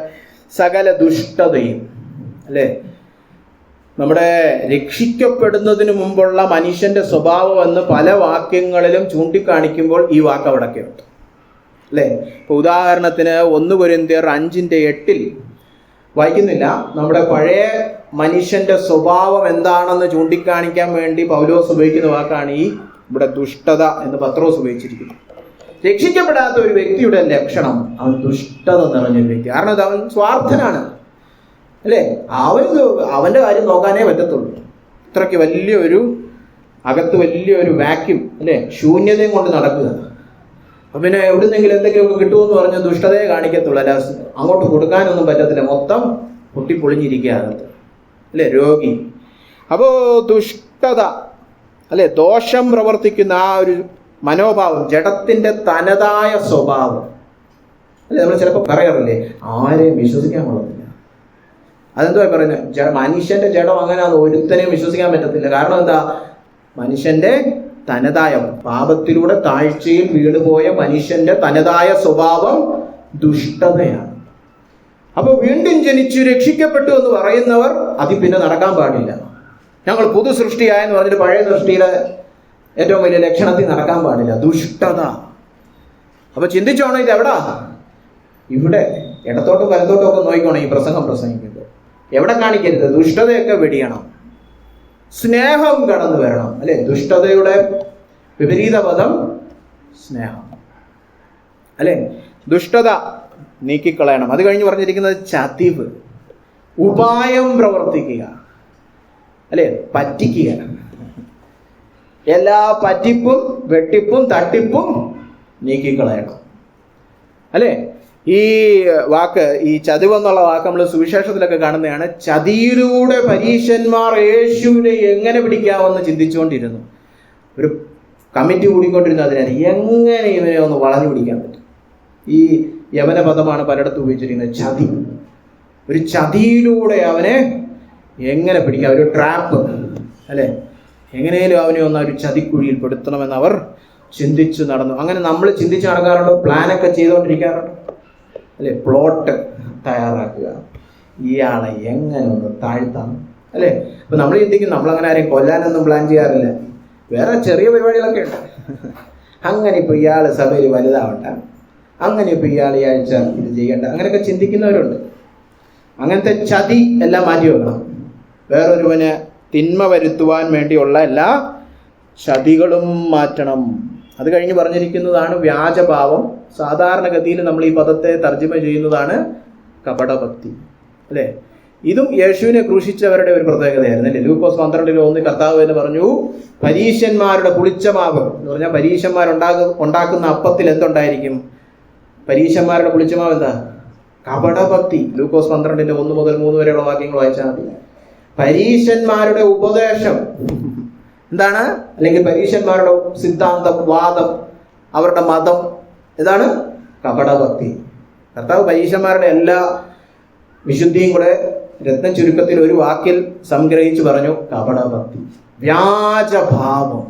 സകല ദുഷ്ടതയും അല്ലേ, നമ്മുടെ രക്ഷിക്കപ്പെടുന്നതിന് മുമ്പുള്ള മനുഷ്യന്റെ സ്വഭാവം എന്ന് പല വാക്യങ്ങളിലും ചൂണ്ടിക്കാണിക്കുമ്പോൾ ഈ വാക്ക് അവിടൊക്കെ ഉണ്ട് അല്ലേ. ഇപ്പൊ ഉദാഹരണത്തിന് 1 കൊരിന്ത്യർ 5:8 വായിക്കുന്നില്ല, നമ്മുടെ പഴയ മനുഷ്യന്റെ സ്വഭാവം എന്താണെന്ന് ചൂണ്ടിക്കാണിക്കാൻ വേണ്ടി പൗലോസ് ഉപയോഗിക്കുന്ന വാക്കാണ് ഈ ഇവിടെ ദുഷ്ടത എന്ന് പത്രോസ് ഉപയോഗിച്ചിരിക്കുന്നത്. രക്ഷിക്കപ്പെടാത്ത ഒരു വ്യക്തിയുടെ ലക്ഷണം അവൻ ദുഷ്ടത നിറഞ്ഞൊരു വ്യക്തി. കാരണം അത് അവൻ സ്വാർത്ഥനാണ് അല്ലേ. അവന്റെ കാര്യം നോക്കാനേ പറ്റത്തുള്ളൂ. ഇത്രയ്ക്ക് വലിയൊരു അകത്ത് വലിയൊരു വാക്യൂം അല്ലേ, ശൂന്യതയും കൊണ്ട് നടക്കുക. അപ്പൊ പിന്നെ എവിടുന്നെങ്കിലും എന്തെങ്കിലുമൊക്കെ കിട്ടുമെന്ന് പറഞ്ഞ് ദുഷ്ടതയെ കാണിക്കത്തുള്ളൂ, അല്ല അങ്ങോട്ട് കൊടുക്കാനൊന്നും പറ്റത്തില്ല. മൊത്തം പൊട്ടിപ്പൊളിഞ്ഞിരിക്കുക അകത്ത് അല്ലേ, രോഗി. അപ്പോ ദുഷ്ടത അല്ലെ, ദോഷം പ്രവർത്തിക്കുന്ന ആ ഒരു മനോഭാവം, ജഡത്തിന്റെ തനതായ സ്വഭാവം അല്ലെ. നമ്മൾ ചിലപ്പോൾ പറയാറില്ലേ, ആരെയും വിശ്വസിക്കാൻ കൊള്ളത്തില്ല. അതെന്തുവാ പറയുന്നത്? മനുഷ്യന്റെ ജഡം അങ്ങനെ ഒരുത്തനെയും വിശ്വസിക്കാൻ പറ്റത്തില്ല. കാരണം എന്താ? മനുഷ്യന്റെ തനതായ പാപത്തിലൂടെ താഴ്ചയിൽ വീണുപോയ മനുഷ്യന്റെ തനതായ സ്വഭാവം ദുഷ്ടതയാണ്. അപ്പൊ വീണ്ടും ജനിച്ചു രക്ഷിക്കപ്പെട്ടു എന്ന് പറയുന്നവർ അതിൽ പിന്നെ നടക്കാൻ പാടില്ല. ഞങ്ങൾ പുതു സൃഷ്ടിയായെന്ന് പറഞ്ഞിട്ട് പഴയ സൃഷ്ടിയുടെ ഏറ്റവും വലിയ ലക്ഷണത്തിൽ നടക്കാൻ പാടില്ല, ദുഷ്ടത. അപ്പൊ ചിന്തിച്ചോണം, ഇത് എവിടാ? ഇവിടെ ഇടത്തോട്ടും വലത്തോട്ടും ഒക്കെ നോക്കിക്കോണം. ഈ പ്രസംഗിക്കുമ്പോൾ എവിടെ കാണിക്കരുത്? ദുഷ്ടതയൊക്കെ വെടിയണം, സ്നേഹം കടന്നു വരണം അല്ലെ. ദുഷ്ടതയുടെ വിപരീത പദം സ്നേഹം അല്ലെ. ദുഷ്ടത നീക്കിക്കളയണം. അത് കഴിഞ്ഞ് പറഞ്ഞിരിക്കുന്നത് ചതിവ്, ഉപായം പ്രവർത്തിക്കുക അല്ലെ, പറ്റിക്കുക. എല്ലാ പറ്റിപ്പും വെട്ടിപ്പും തട്ടിപ്പും നീക്കിക്കളയണം അല്ലെ. ഈ വാക്ക്, ഈ ചതിവ് എന്നുള്ള വാക്ക് നമ്മൾ സുവിശേഷത്തിലൊക്കെ കാണുന്നതാണ്. ചതിയിലൂടെ പരീശന്മാർ യേശുവിനെ എങ്ങനെ പിടിക്കാമെന്ന് ചിന്തിച്ചുകൊണ്ടിരുന്നു. ഒരു കമ്മിറ്റി കൂടിക്കൊണ്ടിരുന്നു അതിനാണ്, എങ്ങനെ ഇവനെ ഒന്ന് വളഞ്ഞു പിടിക്കാൻ പറ്റും. ഈ യവന പദമാണ് പലയിടത്തും ഉപയോഗിച്ചിരിക്കുന്നത്, ചതി. ഒരു ചതിയിലൂടെ അവനെ എങ്ങനെ പിടിക്കാം, ഒരു ട്രാപ്പ് അല്ലെ. എങ്ങനെയും അവനെ ഒന്ന് ഒരു ചതിക്കുഴിയിൽ പെടുത്തണമെന്ന് അവർ ചിന്തിച്ചു നടന്നു. അങ്ങനെ നമ്മൾ ചിന്തിച്ച് നടക്കാറുണ്ട്, പ്ലാനൊക്കെ ചെയ്തുകൊണ്ടിരിക്കാറുണ്ട് അല്ലെ. പ്ലോട്ട് തയ്യാറാക്കുക, ഇയാളെ എങ്ങനെ ഒന്ന് താഴ്ത്താം അല്ലെ. അപ്പൊ നമ്മൾ ചിന്തിക്കും, നമ്മളങ്ങനെ ആരെയും കൊല്ലാനൊന്നും പ്ലാൻ ചെയ്യാറില്ല, വേറെ ചെറിയ പരിപാടികളൊക്കെ ഉണ്ട്. അങ്ങനെ ഇപ്പൊ ഇയാൾ സഭയിൽ വലുതാവണ്ട, അങ്ങനെ ഇപ്പൊ ഇയാൾ ഈ ആഴ്ച ഇത് ചെയ്യണ്ട, അങ്ങനെയൊക്കെ ചിന്തിക്കുന്നവരുണ്ട്. അങ്ങനത്തെ ചതി എല്ലാം മാറ്റി വെക്കണം. വേറൊരുവന് തിന്മ വരുത്തുവാൻ വേണ്ടിയുള്ള എല്ലാ ചതികളും മാറ്റണം. അത് കഴിഞ്ഞ് പറഞ്ഞിരിക്കുന്നതാണ് വ്യാജഭാവം. സാധാരണഗതിയിൽ നമ്മൾ ഈ പദത്തെ തർജ്ജിമ ചെയ്യുന്നതാണ് കപടഭക്തി അല്ലെ. ഇതും യേശുവിനെ ക്രൂശിച്ചവരുടെ ഒരു പ്രത്യേകതയായിരുന്നു അല്ലെ. ലൂക്കോസ് 12:1 കർത്താവ് എന്ന് പറഞ്ഞു, പരീശന്മാരുടെ പുളിച്ചമാവ് എന്ന് പറഞ്ഞാൽ പരീശന്മാരുണ്ടാക്കുന്ന അപ്പത്തിൽ എന്തുണ്ടായിരിക്കും? പരീശന്മാരുടെ പുളിച്ചമാവ് എന്താ? കപടഭക്തി. ലൂക്കോസ് 12:1 മുതൽ 3 വരെയുള്ള വാക്യങ്ങൾ വായിച്ചാൽ മതി. പരീശന്മാരുടെ ഉപദേശം എന്താണ്? അല്ലെങ്കിൽ പരീശന്മാരുടെ സിദ്ധാന്തം, വാദം, അവരുടെ മതം ഇതാണ് കപടഭക്തി. കർത്താവ് പരീശന്മാരുടെ എല്ലാ വിശുദ്ധിയും കൂടെ രത്ന ചുരുക്കത്തിൽ ഒരു വാക്കിൽ സംഗ്രഹിച്ചു പറഞ്ഞു, കപടഭക്തി, വ്യാജഭാവം.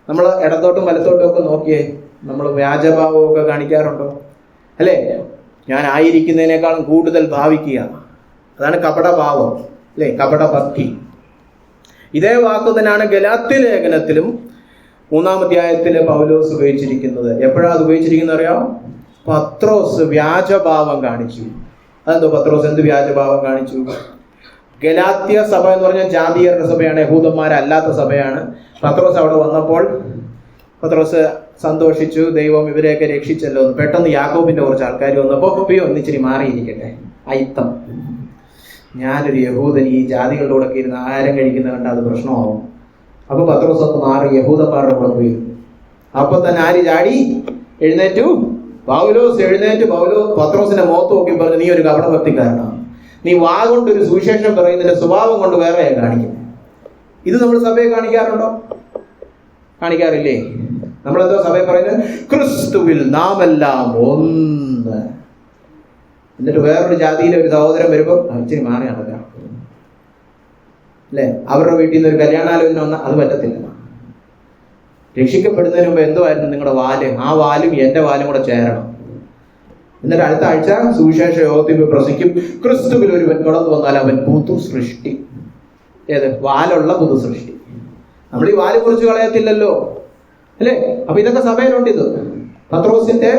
നമ്മൾ ഇടത്തോട്ടും വലത്തോട്ടും ഒക്കെ നോക്കിയേ, നമ്മൾ വ്യാജഭാവമൊക്കെ കാണിക്കാറുണ്ടോ അല്ലേ? ഞാൻ ആയിരിക്കുന്നതിനേക്കാളും കൂടുതൽ ഭാവിക്കുക അതാണ് കപടഭാവം, അല്ലെ, കപടഭക്തി. ഇതേ വാക്ക് തന്നെയാണ് ഗലാത്യ ലേഖനത്തിലും 3-ാം അധ്യായത്തില് പൗലോസ് ഉപയോഗിച്ചിരിക്കുന്നത്. എപ്പോഴാണ് അത് ഉപയോഗിച്ചിരിക്കുന്നത് അറിയാം? പത്രോസ് വ്യാജഭാവം കാണിച്ചു. അതെന്തോ പത്രോസ് എന്ത് വ്യാജഭാവം കാണിച്ചു? ഗലാത്യ സഭ എന്ന് പറഞ്ഞാൽ ജാതീയരുടെ സഭയാണ്, യഹൂദന്മാരല്ലാത്ത സഭയാണ്. പത്രോസ് അവിടെ വന്നപ്പോൾ പത്രോസ് സന്തോഷിച്ചു, ദൈവം ഇവരെയൊക്കെ രക്ഷിച്ചല്ലോ. പെട്ടെന്ന് യാക്കോബിന്റെ കുറച്ച് ആൾക്കാർ വന്നപ്പോൾ ഒന്നിച്ചിരി മാറിയിരിക്കട്ടെ, അയിത്തം, ഞാനൊരു യഹൂദൻ ഈ ജാതികളുടെ കൂടെ ഇരുന്ന് ആഹാരം കഴിക്കുന്ന കണ്ട അത് പ്രശ്നമാവും. അപ്പൊ പത്രോസ് ഒന്ന് മാറി യഹൂദന്മാരുടെ കൂടെ പോയി. അപ്പൊ തന്നെ ആര് ചാടി എഴുന്നേറ്റു? പൗലോസ് എഴുന്നേറ്റ് പത്രോസിന്റെ മുഖത്ത് നോക്കി പറഞ്ഞു, നീ ഒരു കപടഭക്തിക്കാരനാണ്, നീ വാ കൊണ്ടൊരു സുവിശേഷം പറയുന്നതിന്റെ സ്വഭാവം കൊണ്ട് വേറെ കാണിക്കും. ഇത് നമ്മൾ സഭയെ കാണിക്കാറുണ്ടോ? കാണിക്കാറില്ലേ? നമ്മളെന്തോ സഭയെ പറയുന്നത്? ക്രിസ്തുവിൽ നാം എല്ലാം ഒന്ന്. എന്നിട്ട് വേറൊരു ജാതിയിലെ ഒരു സഹോദരൻ വരുമ്പോൾ ഇച്ചിരി മാറി നടക്കാം, അല്ലെ? അവരുടെ വീട്ടിൽ നിന്ന് ഒരു കല്യാണാലോചന വന്നാൽ അത് പറ്റത്തില്ല. രക്ഷിക്കപ്പെടുന്നതിന് മുമ്പ് എന്തുമായിരുന്നു നിങ്ങളുടെ വാല്? ആ വാലും എന്റെ വാലും കൂടെ ചേരണം. എന്നിട്ട് അടുത്ത ആഴ്ച സുവിശേഷ യോഗത്തിൽ പ്രസംഗിക്കും, ക്രിസ്തുവിൽ ഒരുവൻ കടന്നു വന്നാൽ അവൻ പുതു സൃഷ്ടി. ഏത്? വാലുള്ള പുതു സൃഷ്ടി. നമ്മൾ ഈ വാല് കുറിച്ച് കളയത്തില്ലല്ലോ, അല്ലേ? അപ്പൊ ഇതൊക്കെ സഭയിലുണ്ട്. ഇത് പത്രോസിന്റെ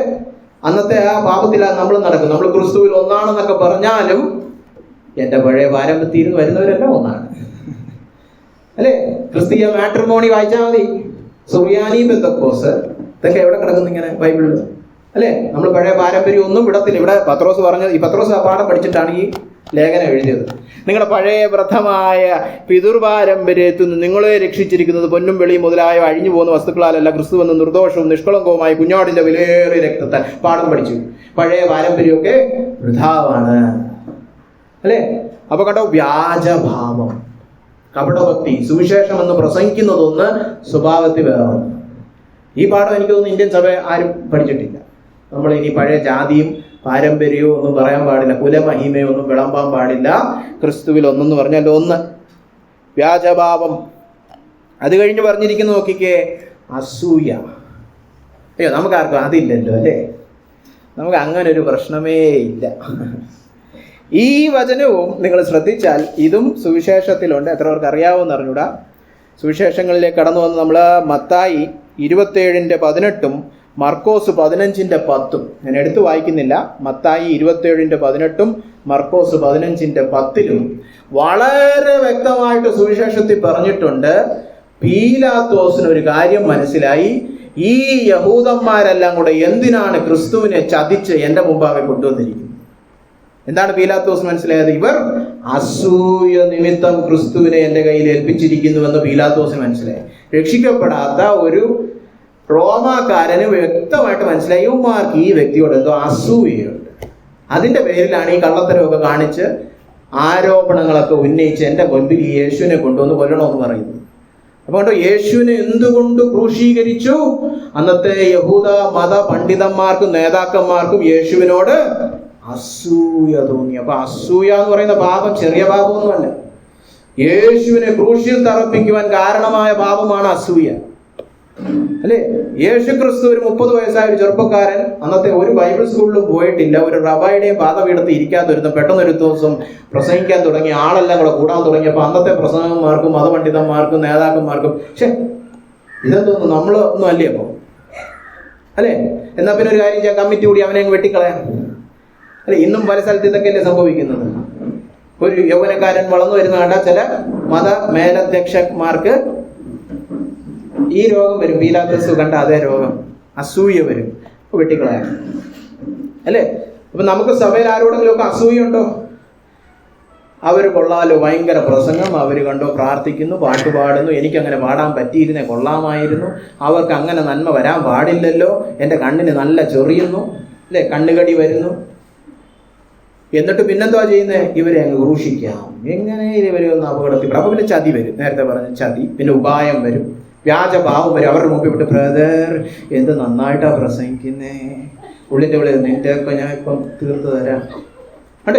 അന്നത്തെ ആ പാപത്തിലാണ് നമ്മൾ നടക്കുന്നത്. നമ്മൾ ക്രിസ്തുവിൽ ഒന്നാണെന്നൊക്കെ പറഞ്ഞാലും എന്റെ പഴയ പാരമ്പര്യത്തിൽ വരുന്നവരെല്ലാം ഒന്നാണ്, അല്ലെ? ക്രിസ്തീയ മാട്രിമോണി വായിച്ചാൽ മതി. സുറിയാനി പെന്തക്കോസ് ഇതൊക്കെ എവിടെ കിടക്കുന്നു ഇങ്ങനെ ബൈബിളിൽ, അല്ലെ? നമ്മൾ പഴയ പാരമ്പര്യം ഒന്നും വിടത്തില്ല. ഇവിടെ പത്രോസ് പറഞ്ഞത്, ഈ പത്രോസ് ആ പാഠം പഠിച്ചിട്ടാണ് ഈ ലേഖനം എഴുതിയത്. നിങ്ങളുടെ പഴയ വ്രതമായ പിതൃപാരമ്പര്യത്തിൽ നിന്ന് നിങ്ങളെ രക്ഷിച്ചിരിക്കുന്നത് പൊന്നും വെളിയും മുതലായ അഴിഞ്ഞു പോകുന്ന വസ്തുക്കളാലല്ല, ക്രിസ്തു എന്ന നിർദോഷവും നിഷ്കളങ്കവുമായി കുഞ്ഞാടിന്റെ വിലയേറിയ രക്തത്താൽ. പാഠം പഠിച്ചു. പഴയ പാരമ്പര്യമൊക്കെ വൃഥാവാണ്, അല്ലെ? അപ്പൊ കണ്ടോ, വ്യാജഭാവം, കപടഭക്തി. സുവിശേഷം എന്ന് പ്രസംഗിക്കുന്നതൊന്ന്, സ്വഭാവത്തിൽ വേറെ. ഈ പാഠം എനിക്ക് തോന്നുന്നു ഇന്ത്യൻ സഭ ആരും പഠിച്ചിട്ടില്ല. നമ്മൾ ഇനി പഴയ ജാതിയും പാരമ്പര്യവും ഒന്നും പറയാൻ പാടില്ല, കുലമഹിമയും ഒന്നും വിളമ്പാൻ പാടില്ല. ക്രിസ്തുവിൽ ഒന്നെന്ന് പറഞ്ഞാൽ ഒന്ന്. വ്യാജഭാവം. അത് കഴിഞ്ഞ് പറഞ്ഞിരിക്കുന്ന നോക്കിക്കേ, അസൂയ. അയ്യോ, നമുക്കാർക്കും അതില്ലല്ലോ, അല്ലേ? നമുക്ക് അങ്ങനെ ഒരു പ്രശ്നമേ ഇല്ല. ഈ വചനവും നിങ്ങൾ ശ്രദ്ധിച്ചാൽ ഇതും സുവിശേഷത്തിലുണ്ട്. എത്ര പേർക്ക് അറിയാവുമെന്ന് അറിഞ്ഞൂടാ. സുവിശേഷങ്ങളിലേക്ക് കടന്നു വന്ന് നമ്മൾ മത്തായി 27:18 മർക്കോസ് 15:10 ഞാൻ എടുത്തു വായിക്കുന്നില്ല. മത്തായി 27:18 മർക്കോസ് 15:10 വളരെ വ്യക്തമായിട്ട് സുവിശേഷത്തിൽ പറഞ്ഞിട്ടുണ്ട്. പീലാത്തോസിന് ഒരു കാര്യം മനസ്സിലായി, ഈ യഹൂദന്മാരെല്ലാം കൂടെ എന്തിനാണ് ക്രിസ്തുവിനെ ചതിച്ച് എന്റെ മുമ്പാകെ കൊണ്ടുവന്നിരിക്കുന്നത്? എന്താണ് പീലാത്തോസ് മനസ്സിലായത്? ഇവർ അസൂയ നിമിത്തം ക്രിസ്തുവിനെ എന്റെ കയ്യിൽ ഏൽപ്പിച്ചിരിക്കുന്നുവെന്ന് പീലാത്തോസിന് മനസ്സിലായി. രക്ഷിക്കപ്പെടാത്ത ഒരു റോമാക്കാരന് വ്യക്തമായിട്ട് മനസ്സിലായി, ഇവന്മാർക്ക് ഈ വ്യക്തിയോട് എന്തോ അസൂയയുണ്ട്. അതിന്റെ പേരിലാണ് ഈ കള്ളത്തരമൊക്കെ കാണിച്ച് ആരോപണങ്ങളൊക്കെ ഉന്നയിച്ച് എന്റെ മുൻപിൽ ഈ യേശുവിനെ കൊണ്ടുവന്ന് കൊല്ലണമെന്ന് പറയുന്നത്. അതുകൊണ്ട് യേശുവിനെ എന്തുകൊണ്ട് ക്രൂശീകരിച്ചു? അന്നത്തെ യഹൂദ മത പണ്ഡിതന്മാർക്കും നേതാക്കന്മാർക്കും യേശുവിനോട് അസൂയ തോന്നി. അപ്പൊ അസൂയ എന്ന് പറയുന്ന പാപം ചെറിയ പാപമൊന്നുമല്ല. യേശുവിനെ ക്രൂശിൽ തറപ്പിക്കുവാൻ കാരണമായ പാപമാണ് അസൂയ, അല്ലെ? യേശു ക്രിസ്തു ഒരു 30 വയസ്സായ ഒരു ചെറുപ്പക്കാരൻ, അന്നത്തെ ഒരു ബൈബിൾ സ്കൂളിലും പോയിട്ടില്ല, ഒരു റബായുടെയും പാദപീഠത്തിൽ ഇരിക്കാതിരുന്നു. പെട്ടെന്നൊരു ദിവസം പ്രസംഗിക്കാൻ തുടങ്ങി, ആളെല്ലാം കൂടെ കൂടാൻ തുടങ്ങിയപ്പോൾ അന്നത്തെ പ്രസംഗന്മാർക്കും മതപണ്ഡിതന്മാർക്കും നേതാക്കന്മാർക്കും ഇതെന്തോന്നു, നമ്മളൊന്നും അല്ലേ അപ്പൊ, അല്ലെ? എന്നാ പിന്നെ ഒരു കാര്യം ചെയ്യാം, കമ്മിറ്റി കൂടി അവനെ വെട്ടിക്കളയാം, അല്ലെ? ഇന്നും പല സ്ഥലത്ത് ഇതൊക്കെയല്ലേ സംഭവിക്കുന്നത്. ഒരു യൗവനക്കാരൻ വളർന്നു വരുന്ന കണ്ട ചില മത മേലധ്യക്ഷന്മാർക്ക് ഈ രോഗം വരും. പീലാത്തോസ് കണ്ട അതേ രോഗം, അസൂയ വരും, വെട്ടിക്കളയാം, അല്ലേ? അപ്പൊ നമുക്ക് സഭയിൽ ആരോടെങ്കിലും ഒക്കെ അസൂയുണ്ടോ? അവർ കൊള്ളാലോ, ഭയങ്കര പ്രസംഗം, അവർ കണ്ടോ പ്രാർത്ഥിക്കുന്നു, പാട്ട് പാടുന്നു, എനിക്കങ്ങനെ പാടാൻ പറ്റിയിരുന്നേ കൊള്ളാമായിരുന്നു, അവർക്ക് അങ്ങനെ നന്മ വരാൻ പാടില്ലല്ലോ, എൻ്റെ കണ്ണിന് നല്ല ചൊറിയുന്നു, അല്ലേ? കണ്ണുകടി വരുന്നു. എന്നിട്ട് പിന്നെന്താ ചെയ്യുന്നത്? ഇവരെ അങ്ങ് ക്രൂശിക്കാം. എങ്ങനെ ഇവരെ ഒന്ന് അപകടത്തിൽ. അപ്പൊ പിന്നെ ചതി വരും, നേരത്തെ പറഞ്ഞ ചതി. പിന്നെ ഉപായം വരും, വ്യാജഭാവം വരും. അവരുടെ മുമ്പിൽ വിട്ട്, ബ്രദർ എന്ത് നന്നായിട്ടാ പ്രസംഗിക്കുന്നേ, ഉള്ളിൻ്റെ ഉള്ളിൽ നിന്റെ ഒക്കെ ഞാൻ ഇപ്പം തീർത്ത് തരാം. കണ്ടോ,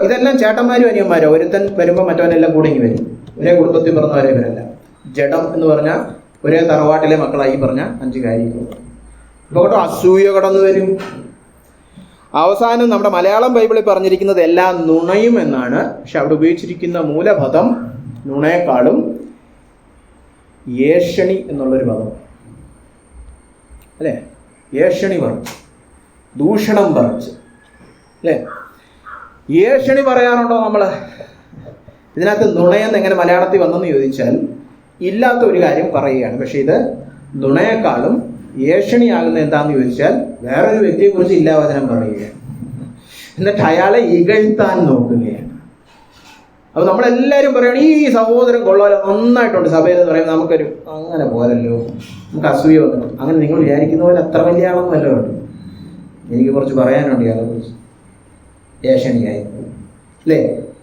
ഇതെല്ലാം ചേട്ടന്മാരും അനിയന്മാരോ. ഒരുത്തൻ വരുമ്പോൾ മറ്റവനെല്ലാം കൂടെ ഇങ്ങി വരും. ഒരേ കുടുംബത്തിൽ പറഞ്ഞവരെ ഇവരല്ല. ജഡം എന്ന് പറഞ്ഞാൽ ഒരേ തറവാട്ടിലെ മക്കളായി പറഞ്ഞ 5 കാര്യങ്ങൾ. ഇപ്പൊ കേട്ടോ, അസൂയ കടന്നു വരും. അവസാനം നമ്മുടെ മലയാളം ബൈബിളിൽ പറഞ്ഞിരിക്കുന്നത് എല്ലാം നുണയും എന്നാണ്. പക്ഷെ അവിടെ ഉപയോഗിച്ചിരിക്കുന്ന മൂലപദം നുണയെക്കാളും ഏഷണി എന്നുള്ളൊരു പദം അല്ലേ. ഏഷണി പറിച്ച്, ദൂഷണം പറിച്ച് അല്ലേ. ഏഷണി പറയാറുണ്ടോ നമ്മൾ? ഇതിനകത്ത് നുണയെന്ന് എങ്ങനെ മലയാളത്തിൽ വന്നെന്ന് ചോദിച്ചാൽ ഇല്ലാത്ത ഒരു കാര്യം പറയുകയാണ്. പക്ഷെ ഇത് നുണയെക്കാളും ഏഷണിയാകുന്ന എന്താണെന്ന് ചോദിച്ചാൽ വേറൊരു വ്യക്തിയെക്കുറിച്ച് ഇല്ലാവചനം പറയുകയാണ്, എന്നിട്ട് അയാളെ ഇകഴ്ത്താൻ നോക്കുകയാണ്. അപ്പൊ നമ്മളെല്ലാവരും പറയുകയാണ് ഈ സഹോദരൻ കൊള്ളാലോ, നന്നായിട്ടുണ്ട് സഭയിൽ എന്ന് പറയുമ്പോൾ നമുക്കൊരു അങ്ങനെ പോരല്ലോ, നമുക്ക് അസൂയ വന്നു. അങ്ങനെ നിങ്ങൾ വിചാരിക്കുന്ന പോലെ അത്ര വലിയ ആളൊന്നും വല്ലതും ഉണ്ട്. എനിക്ക് കുറച്ച് പറയാനുണ്ട് ഇയാളെ കുറിച്ച്. ഏഷണിയായി അല്ലേ.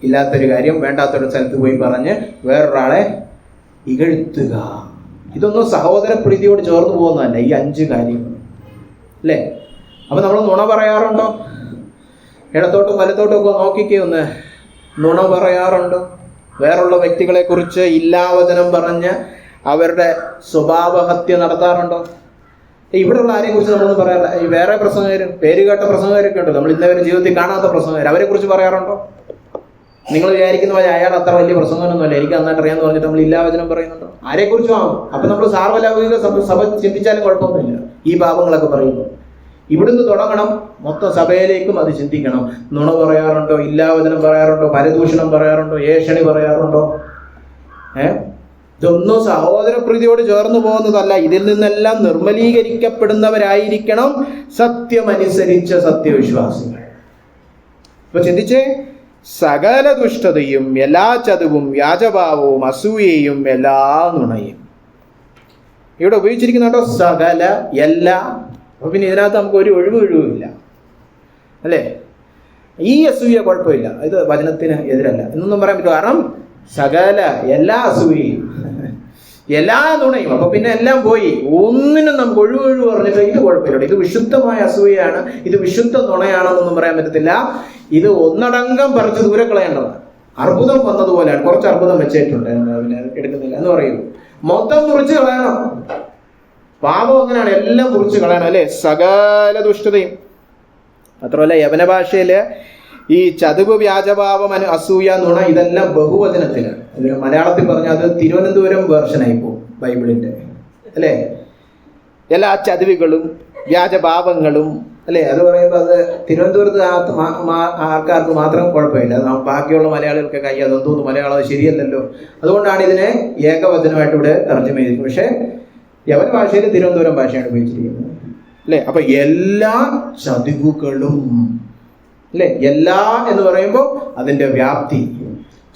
ഇല്ലാത്തൊരു കാര്യം വേണ്ടാത്തൊരു സ്ഥലത്ത് പോയി പറഞ്ഞ് വേറൊരാളെ ഇകഴ്ത്തുക. ഇതൊന്നും സഹോദരപ്രീതിയോട് ചേർന്ന് പോകുന്നതല്ല ഈ 5 കാര്യങ്ങൾ അല്ലേ. അപ്പൊ നമ്മൾ നുണ പറയാറുണ്ടോ? ഇടത്തോട്ടും വലത്തോട്ടും ഒക്കെ നോക്കിക്കേ ഒന്ന്. നുണ പറയാറുണ്ടോ? വേറുള്ള വ്യക്തികളെ കുറിച്ച് ഇല്ലാവചനം പറഞ്ഞ് അവരുടെ സ്വഭാവഹത്യ നടത്താറുണ്ടോ? ഇവിടെയുള്ള ആരെയും കുറിച്ച് നമ്മളൊന്നും പറയാറില്ല. ഈ വേറെ പ്രസംഗകരും പേരുകേട്ട പ്രസംഗകരൊക്കെ ഉണ്ടോ, നമ്മൾ ഇന്നവരെ ജീവിതത്തിൽ കാണാത്ത പ്രസംഗകർ, അവരെ കുറിച്ച് പറയാറുണ്ടോ? നിങ്ങൾ വിചാരിക്കുന്ന പോലെ അയാൾ അത്ര വലിയ പ്രസംഗമൊന്നുമല്ല, എനിക്ക് നന്നായിട്ട് അറിയാന്ന് പറഞ്ഞിട്ട് നമ്മൾ ഇല്ലാവചനം പറയുന്നുണ്ടോ? ആരെക്കുറിച്ചും ആവും. അപ്പൊ നമ്മൾ സാർവലൗകിക സഭ ചിന്തിച്ചാലും കുഴപ്പമൊന്നുമില്ല ഈ പാപങ്ങളൊക്കെ പറയുമ്പോൾ. ഇവിടുന്ന് തുടങ്ങണം, മൊത്തം സഭയിലേക്കും അത് ചിന്തിക്കണം. നുണ പറയാറുണ്ടോ? ഇല്ലാവചനം പറയാറുണ്ടോ? പരദൂഷണം പറയാറുണ്ടോ? ഏഷണി പറയാറുണ്ടോ? ഇതൊന്നും സഹോദരപ്രീതിയോട് ചേർന്ന് പോകുന്നതല്ല. ഇതിൽ നിന്നെല്ലാം നിർമ്മലീകരിക്കപ്പെടുന്നവരായിരിക്കണം സത്യമനുസരിച്ച സത്യവിശ്വാസികൾ. ഇപ്പൊ ചിന്തിച്ചേ, സകല ദുഷ്ടതയും എല്ലാ ചതുവും വ്യാജഭാവവും അസൂയയും എല്ലാ നുണയും. ഇവിടെ ഉപയോഗിച്ചിരിക്കുന്നുണ്ടോ? സകല, എല്ലാ. അപ്പൊ പിന്നെ ഇതിനകത്ത് നമുക്ക് ഒരു ഒഴിവില്ല അല്ലേ. ഈ അസൂയ കുഴപ്പമില്ല, ഇത് വചനത്തിന് എതിരല്ല എന്നൊന്നും പറയാൻ പറ്റും. കാരണം സകല, എല്ലാ അസൂയയും എല്ലാ നുണയും. അപ്പൊ പിന്നെ എല്ലാം പോയി, ഒന്നിനും നമുക്ക് ഒഴിവ് പറഞ്ഞിട്ട് ഇത് കുഴപ്പമില്ല, ഇത് വിശുദ്ധമായ അസൂയയാണ്, ഇത് വിശുദ്ധ നുണയാണെന്നൊന്നും പറയാൻ പറ്റത്തില്ല. ഇത് ഒന്നടങ്കം പറിച്ച് ദൂരെ കളയേണ്ടതാണ്. അർബുദം വന്നതുപോലെയാണ്. കുറച്ച് അർബുദം വെച്ചിട്ടുണ്ട്, പിന്നെ എടുക്കുന്നില്ല എന്ന് പറയൂ. മൊത്തം മുറിച്ച് കളയണം. പാപം അങ്ങനെയാണ്, എല്ലാം മുറിച്ച് കളയണം അല്ലെ. സകല ദുഷ്ടതയും. മാത്രമല്ല യവന ഭാഷയില് ഈ ചതുവ്, വ്യാജഭാവം, അസൂയ, നുണ ഇതെല്ലാം ബഹുവചനത്തിലാണ്. ഇതിന് മലയാളത്തിൽ പറഞ്ഞാൽ അത് തിരുവനന്തപുരം വേർഷനായി പോകും ബൈബിളിന്റെ അല്ലെ. എല്ലാ ചതുവുകളും വ്യാജഭാവങ്ങളും അല്ലെ. അത് പറയുമ്പോൾ അത് തിരുവനന്തപുരത്ത് ആൾക്കാർക്ക് മാത്രം കുഴപ്പമില്ല, ബാക്കിയുള്ള മലയാളികൾക്കൊക്കെ അതെന്തോന്നു മലയാളം ശരിയല്ലല്ലോ. അതുകൊണ്ടാണ് ഇതിനെ ഏകവചനമായിട്ട് ഇവിടെ തർജ്ജമ ചെയ്തിരിക്കുന്നത്. പക്ഷെ യവന ഭാഷയിൽ തിരുവനന്തപുരം ഭാഷയാണ് ഉപയോഗിച്ചിരിക്കുന്നത് അല്ലെ. അപ്പൊ എല്ലാ ചതുവുകളും അല്ലെ. എല്ലാ എന്ന് പറയുമ്പോൾ അതിന്റെ വ്യാപ്തി.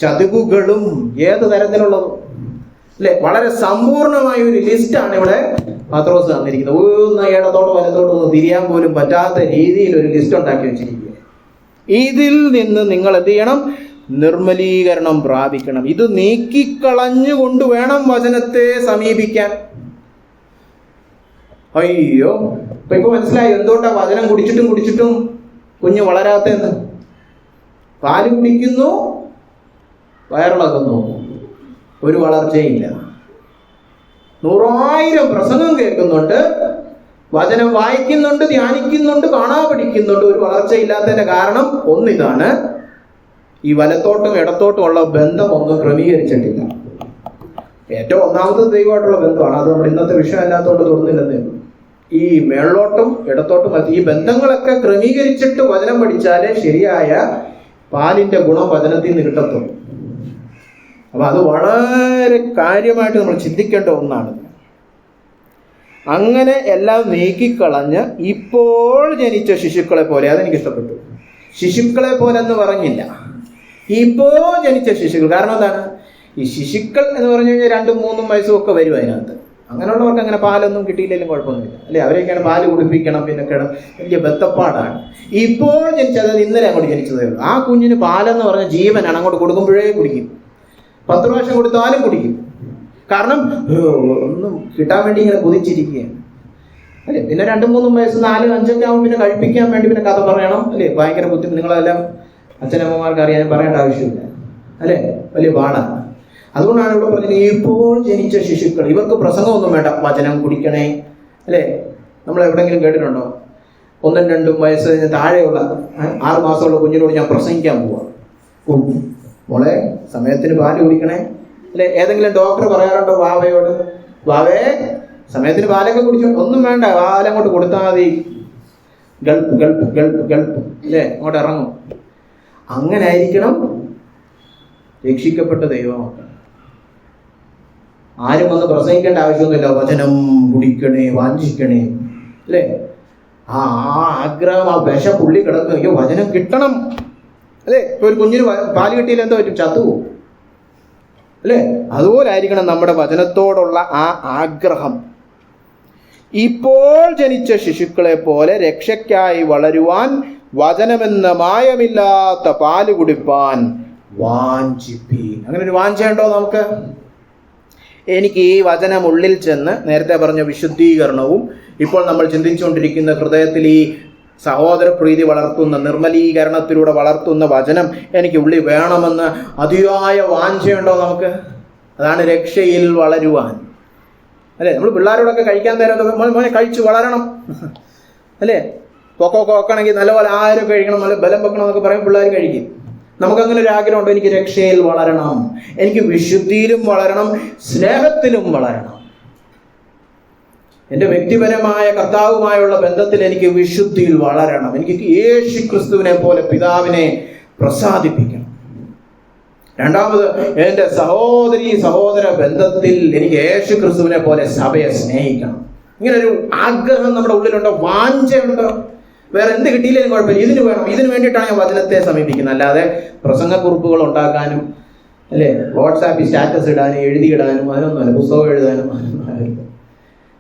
ചതുവുകളും ഏത് തരത്തിലുള്ളതും അല്ലെ. വളരെ സമ്പൂർണമായ ഒരു ലിസ്റ്റാണ് ഇവിടെ പത്രോസ് തന്നിരിക്കുന്നത്. ഒന്ന് ഇടത്തോട്ട് വലത്തോട്ട് ഒന്ന് തിരിയാൻ പോലും പറ്റാത്ത രീതിയിൽ ഒരു ലിസ്റ്റ് ഉണ്ടാക്കി വെച്ചിരിക്കുക. ഇതിൽ നിന്ന് നിങ്ങൾ എന്ത് ചെയ്യണം? നിർമ്മലീകരണം പ്രാപിക്കണം. ഇത് നീക്കിക്കളഞ്ഞുകൊണ്ട് വേണം വചനത്തെ സമീപിക്കാൻ. അയ്യോ, ഇപ്പൊ മനസ്സിലായി എന്തുകൊണ്ടാ വചനം കുടിച്ചിട്ടും കുഞ്ഞ് വളരാത്തെന്ന്. പാല് കുടിക്കുന്നു, വയറിളക്കുന്നു, ഒരു വളർച്ചയില്ല. 100,000 പ്രസംഗം കേൾക്കുന്നുണ്ട്, വചനം വായിക്കുന്നുണ്ട്, ധ്യാനിക്കുന്നുണ്ട്, കാണാ പഠിക്കുന്നുണ്ട്, ഒരു വളർച്ചയില്ലാത്തതിന്റെ കാരണം ഒന്നിതാണ്, ഈ വലത്തോട്ടും ഇടത്തോട്ടും ഉള്ള ബന്ധം ഒന്നും ക്രമീകരിച്ചിട്ടില്ല. ഏറ്റവും ഒന്നാമത്തെ ദൈവമായിട്ടുള്ള ബന്ധമാണ്. അത് നമ്മൾ ഇന്നത്തെ വിഷയം അല്ലാത്തോണ്ട് തൊടുന്നില്ലെന്നേ ഉള്ളൂ. ഈ മേളിലോട്ടും ഇടത്തോട്ടും ഈ ബന്ധങ്ങളൊക്കെ ക്രമീകരിച്ചിട്ട് വചനം പഠിച്ചാലേ ശരിയായ പാലിന്റെ ഗുണം വചനത്തിൽ നിന്ന് കിട്ടത്തുള്ളൂ. അപ്പൊ അത് വളരെ കാര്യമായിട്ട് നമ്മൾ ചിന്തിക്കേണ്ട ഒന്നാണ്. അങ്ങനെ എല്ലാം നീക്കിക്കളഞ്ഞ് ഇപ്പോൾ ജനിച്ച ശിശുക്കളെ പോലെ, അതെനിക്ക് ഇഷ്ടപ്പെട്ടു. ശിശുക്കളെ പോലെ എന്ന് പറഞ്ഞില്ല, ഇപ്പോൾ ജനിച്ച ശിശുക്കൾ. കാരണം എന്താണ്? ഈ ശിശുക്കൾ എന്ന് പറഞ്ഞു കഴിഞ്ഞാൽ 2-3 വയസ്സും ഒക്കെ വരും അതിനകത്ത്. അങ്ങനെയുള്ളവർക്ക് അങ്ങനെ പാലൊന്നും കിട്ടിയില്ലെങ്കിലും കുഴപ്പമൊന്നുമില്ല അല്ലെ. അവരെയൊക്കെയാണ് പാല് കുടിപ്പിക്കണം, പിന്നെ വലിയ ബന്ധപ്പാടാണ്. ഇപ്പോൾ ജനിച്ചത് ഇന്നലെ അങ്ങോട്ട് ജനിച്ചതേ ഉള്ളൂ. ആ കുഞ്ഞിന് പാലെന്ന് പറഞ്ഞ ജീവനാണ്. അങ്ങോട്ട് കൊടുക്കുമ്പോഴേ കുടിക്കും, 10 പ്രാവശ്യം കൊടുത്താലും കുടിക്കും. കാരണം ഒന്നും കിട്ടാൻ വേണ്ടി ഇങ്ങനെ കുതിച്ചിരിക്കുകയാണ് അല്ലെ. പിന്നെ 2-3 വയസ്സ് 4-5 ഒക്കെ ആകുമ്പോൾ പിന്നെ കഴിപ്പിക്കാൻ വേണ്ടി പിന്നെ കഥ പറയണം അല്ലെ. ഭയങ്കര ബുദ്ധിമുട്ട്. നിങ്ങളെല്ലാം അച്ഛനമ്മമാർക്ക് അറിയാൻ പറയേണ്ട ആവശ്യമില്ല അല്ലെ, വലിയ പാടാണ്. അതുകൊണ്ടാണ് ഇവിടെ പറഞ്ഞത് ഇപ്പോൾ ജനിച്ച ശിശുക്കൾ. ഇവർക്ക് പ്രസംഗമൊന്നും വേണ്ട, വചനം കുടിക്കണേ അല്ലെ. നമ്മൾ എവിടെയെങ്കിലും കേട്ടിട്ടുണ്ടോ 1, 2 വയസ്സ് താഴെയുള്ള 6 മാസമുള്ള കുഞ്ഞിനോട് ഞാൻ പ്രസംഗിക്കാൻ പോവാ, മോളെ സമയത്തിന് പാല് കുടിക്കണേ. അല്ലെ, ഏതെങ്കിലും ഡോക്ടർ പറയാറുണ്ടോ വാവയോട്, വാവേ സമയത്തിന് പാലൊക്കെ കുടിച്ചോ? ഒന്നും വേണ്ട, പാലങ്ങോട്ട് കൊടുത്താൽ മതി, ഗൾപ്പ് ഗൾപ്പ് ഗൾപ്പ് ഗൾപ്പ്, അല്ലേ, അങ്ങോട്ട് ഇറങ്ങും. അങ്ങനെ ആയിരിക്കണം രക്ഷിക്കപ്പെട്ട ദൈവമക്കൾ. ആരും വന്ന് പ്രസംഗിക്കേണ്ട ആവശ്യമൊന്നുമില്ല. വചനം കുടിക്കണേ, വാഞ്ചിക്കണേ, അല്ലേ? ആ ആഗ്രഹം, ആ വിഷ പുള്ളി കിടക്കും, അയ്യോ വചനം കിട്ടണം, അല്ലേ? ഇപ്പൊ ഒരു കുഞ്ഞിന് പാല് കിട്ടിയില്ല എന്താ പറ്റും? ചത്തുപോകും, അല്ലേ? അതുപോലെ ആയിരിക്കണം നമ്മുടെ വചനത്തോടുള്ള ആ ആഗ്രഹം. ഇപ്പോൾ ജനിച്ച ശിശുക്കളെ പോലെ രക്ഷയ്ക്കായി വളരുവാൻ, വചനമെന്ന മായമില്ലാത്ത പാല് കുടിപ്പാൻ വാഞ്ചിപ്പീൻ. അങ്ങനെ ഒരു വാഞ്ചയുണ്ടോ നമുക്ക്? എനിക്ക് ഈ വചനം ഉള്ളിൽ ചെന്ന്, നേരത്തെ പറഞ്ഞ വിശുദ്ധീകരണവും ഇപ്പോൾ നമ്മൾ ചിന്തിച്ചുകൊണ്ടിരിക്കുന്ന ഹൃദയത്തിൽ ഈ സഹോദരപ്രീതി വളർത്തുന്ന, നിർമ്മലീകരണത്തിലൂടെ വളർത്തുന്ന വചനം എനിക്ക് ഉള്ളിൽ വേണമെന്ന് അതിയായ വാഞ്ചയുണ്ടോ നമുക്ക്? അതാണ് രക്ഷയിൽ വളരുവാൻ, അല്ലേ? നമ്മൾ പിള്ളേരോടൊക്കെ കഴിക്കാൻ നേരം മോനെ കഴിച്ച് വളരണം, അല്ലേ? കൊക്കണമെങ്കിൽ നല്ലപോലെ ആരും കഴിക്കണം, നല്ല ബലം വെക്കണം എന്നൊക്കെ പറയും, പിള്ളേർ കഴിക്കും. നമുക്കങ്ങനെ ഒരു ആഗ്രഹമുണ്ട്, എനിക്ക് രക്ഷയിൽ വളരണം, എനിക്ക് വിശുദ്ധിയിലും വളരണം, സ്നേഹത്തിലും വളരണം. എൻ്റെ വ്യക്തിപരമായ കർത്താവുമായുള്ള ബന്ധത്തിൽ എനിക്ക് വിശുദ്ധിയിൽ വളരണം, എനിക്ക് യേശു ക്രിസ്തുവിനെ പോലെ പിതാവിനെ പ്രസാദിപ്പിക്കണം. രണ്ടാമത്, എൻ്റെ സഹോദര ബന്ധത്തിൽ എനിക്ക് യേശു ക്രിസ്തുവിനെ പോലെ സഭയെ സ്നേഹിക്കണം. ഇങ്ങനൊരു ആഗ്രഹം നമ്മുടെ ഉള്ളിലുണ്ടോ? വാഞ്ചയുണ്ടോ? വേറെ എന്ത് കിട്ടിയില്ലെങ്കിലും കുഴപ്പമില്ല, ഇതിന് വേണം, ഇതിന് വേണ്ടിയിട്ടാണ് ഞാൻ വചനത്തെ സമീപിക്കുന്നത്. അല്ലാതെ പ്രസംഗക്കുറിപ്പുകൾ ഉണ്ടാക്കാനും, അല്ലേ, വാട്സാപ്പിൽ സ്റ്റാറ്റസ് ഇടാനും എഴുതിയിടാനും അതിനൊന്നുമല്ല, പുസ്തകം എഴുതാനും അതിനൊന്നും.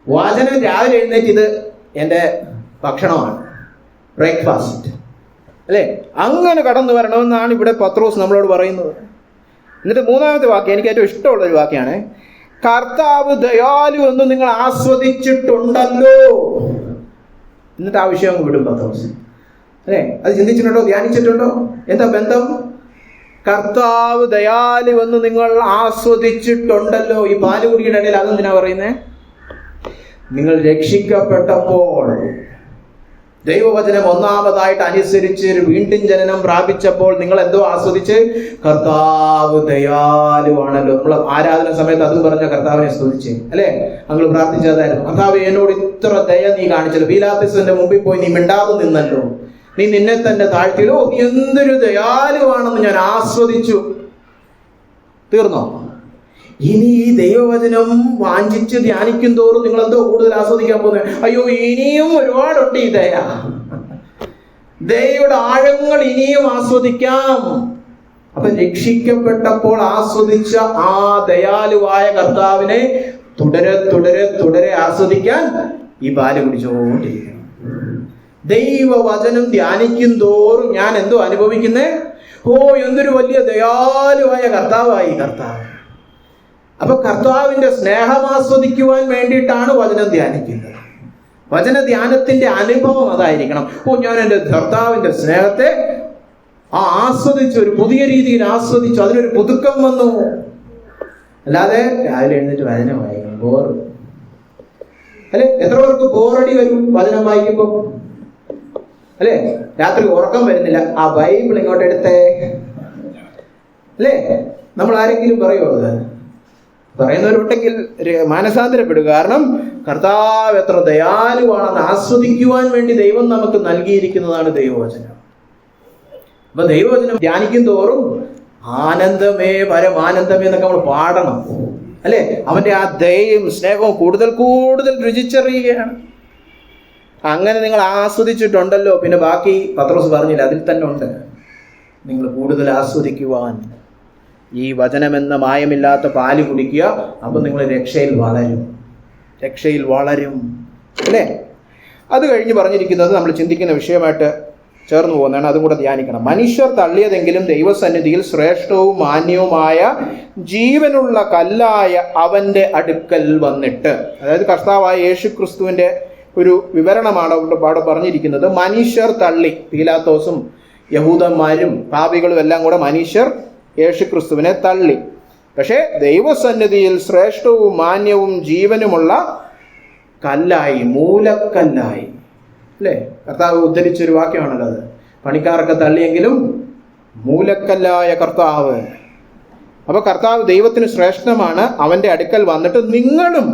വചനം രാവിലെ എഴുന്നേറ്റ് ഇത് എൻ്റെ ഭക്ഷണമാണ്, ബ്രേക്ക്ഫാസ്റ്റ്, അല്ലേ? അങ്ങനെ കടന്നു വരണമെന്നാണ് ഇവിടെ പത്രോസ് നമ്മളോട് പറയുന്നത്. എന്നിട്ട് 3-ാമത്തെ വാക്യം എനിക്ക് ഏറ്റവും ഇഷ്ടമുള്ളൊരു വാക്യമാണ്, കർത്താവ് ദയാലു എന്ന് നിങ്ങൾ ആസ്വദിച്ചിട്ടുണ്ടല്ലോ. എന്നിട്ട് ആ വിഷയം വിടും പത്രോസ്, അല്ലേ? അത് ചിന്തിച്ചിട്ടുണ്ടോ? ധ്യാനിച്ചിട്ടുണ്ടോ? എന്താ ബന്ധം? കർത്താവ് ദയാലു എന്ന് നിങ്ങൾ ആസ്വദിച്ചിട്ടുണ്ടല്ലോ. ഈ പാല് കുടിയുടെ ഇടയിൽ അതെന്തിനാ പറയുന്നേ? നിങ്ങൾ രക്ഷിക്കപ്പെട്ടപ്പോൾ, ദൈവവചനം ഒന്നാമതായിട്ട് അനുസരിച്ച് ഒരു വീണ്ടും ജനനം പ്രാപിച്ചപ്പോൾ നിങ്ങൾ എന്തോ ആസ്വദിച്ച്? കർത്താവ് ദയാലുവാണല്ലോ. നമ്മൾ ആരാധന സമയത്ത് അതും പറഞ്ഞ കർത്താവിനെ സ്തുതിച്ച്, അല്ലേ? ഞങ്ങൾ പ്രാർത്ഥിച്ചതായിരുന്നു, കർത്താവ് എന്നോട് ഇത്ര ദയ നീ കാണിച്ചല്ലോ, പീലാത്തോസിന്റെ മുമ്പിൽ പോയി നീ മിണ്ടാതെ നിന്നല്ലോ, നീ നിന്നെ തന്നെ താഴ്ത്തിയല്ലോ, നീ എന്തൊരു ദയാലുവാണെന്ന് ഞാൻ ആസ്വദിച്ചു. തീർന്നോ? ഇനി ഈ ദൈവവചനം വാഞ്ചിച്ച് ധ്യാനിക്കും തോറും നിങ്ങൾ എന്തോ കൂടുതൽ ആസ്വദിക്കാൻ പോകുന്നത്? അയ്യോ, ഇനിയും ഒരുപാടുണ്ട് ഈ ദയ, ദയയുടെ ആഴങ്ങൾ ഇനിയും ആസ്വദിക്കാം. അപ്പൊ രക്ഷിക്കപ്പെട്ടപ്പോൾ ആസ്വദിച്ച ആ ദയാലുവായ കർത്താവിനെ തുടരെ തുടരെ തുടരെ ആസ്വദിക്കാൻ ഈ പാല് കുടിച്ചുകൊണ്ടിരിക്കണം. ദൈവവചനം ധ്യാനിക്കും തോറും ഞാൻ എന്തോ അനുഭവിക്കുന്നേ? ഓ, എന്തൊരു വലിയ ദയാലുവായ കർത്താവായി കർത്താവ്. അപ്പൊ കർത്താവിന്റെ സ്നേഹം ആസ്വദിക്കുവാൻ വേണ്ടിയിട്ടാണ് വചനം ധ്യാനിക്കുന്നത്. വചന ധ്യാനത്തിന്റെ അനുഭവം അതായിരിക്കണം. ഓ, ഞാൻ എൻ്റെ കർത്താവിന്റെ സ്നേഹത്തെ ആസ്വദിച്ചു, ഒരു പുതിയ രീതിയിൽ ആസ്വദിച്ചു, അതിനൊരു പുതുക്കം വന്നു. അല്ലാതെ രാവിലെ എഴുന്നേറ്റ് വചനം വായിക്കണം, ബോറ്, അല്ലെ? എത്ര പേർക്ക് ബോറടി വരും വചനം വായിക്കുമ്പോ, അല്ലെ? രാത്രി ഉറക്കം വരുന്നില്ല, ആ ബൈബിൾ ഇങ്ങോട്ട് എടുത്തേ, അല്ലേ? നമ്മൾ ആരെങ്കിലും പറയുമോ? അത് പറയുന്നവരുണ്ടെങ്കിൽ മാനസാന്തരപ്പെടുക. കാരണം കർത്താവ് എത്ര ദയാലുവാണെന്ന് ആസ്വദിക്കുവാൻ വേണ്ടി ദൈവം നമുക്ക് നൽകിയിരിക്കുന്നതാണ് ദൈവവചനം. അപ്പൊ ദൈവവചനം ധ്യാനിക്കും തോറും ആനന്ദമേ പരമാനന്ദമേ എന്നൊക്കെ നമ്മൾ പാടണം, അല്ലെ? അവന്റെ ആ ദയയും സ്നേഹവും കൂടുതൽ കൂടുതൽ രുചിച്ചറിയുകയാണ്. അങ്ങനെ നിങ്ങൾ ആസ്വദിച്ചിട്ടുണ്ടല്ലോ. പിന്നെ ബാക്കി പത്രോസ് പറഞ്ഞില്ല, അതിൽ തന്നെ ഉണ്ട്, നിങ്ങൾ കൂടുതൽ ആസ്വദിക്കുവാൻ ഈ വചനമെന്ന മായമില്ലാത്ത പാല് കുടിക്കുക. അപ്പം നിങ്ങൾ രക്ഷയിൽ വളരും, അല്ലേ? അത് കഴിഞ്ഞ് പറഞ്ഞിരിക്കുന്നത് നമ്മൾ ചിന്തിക്കുന്ന വിഷയമായിട്ട് ചേർന്ന് പോകുന്നതാണ്, അതും കൂടെ ധ്യാനിക്കണം. മനുഷ്യർ തള്ളിയതെങ്കിലും ദൈവസന്നിധിയിൽ ശ്രേഷ്ഠവും മാന്യവുമായ ജീവനുള്ള കല്ലായ അവന്റെ അടുക്കൽ വന്നിട്ട്, അതായത് കർത്താവായ യേശു ക്രിസ്തുവിന്റെ ഒരു വിവരണമാണ് അവിടെ പറഞ്ഞിരിക്കുന്നത്. മനുഷ്യർ തള്ളി, പീലാത്തോസും യഹൂദന്മാരും പാപികളും എല്ലാം കൂടെ മനുഷ്യർ യേശു ക്രിസ്തുവിനെ തള്ളി. പക്ഷേ ദൈവസന്നിധിയിൽ ശ്രേഷ്ഠവും മാന്യവും ജീവനുമുള്ള കല്ലായി, മൂലക്കല്ലായി, അല്ലേ? കർത്താവ് ഉദ്ധരിച്ചൊരു വാക്യമാണല്ലോ അത്. പണിക്കാരൊക്കെ തള്ളിയെങ്കിലും മൂലക്കല്ലായ കർത്താവ്. അപ്പൊ കർത്താവ് ദൈവത്തിന് ശ്രേഷ്ഠമാണ്. അവന്റെ അടുക്കൽ വന്നിട്ട് നിങ്ങളും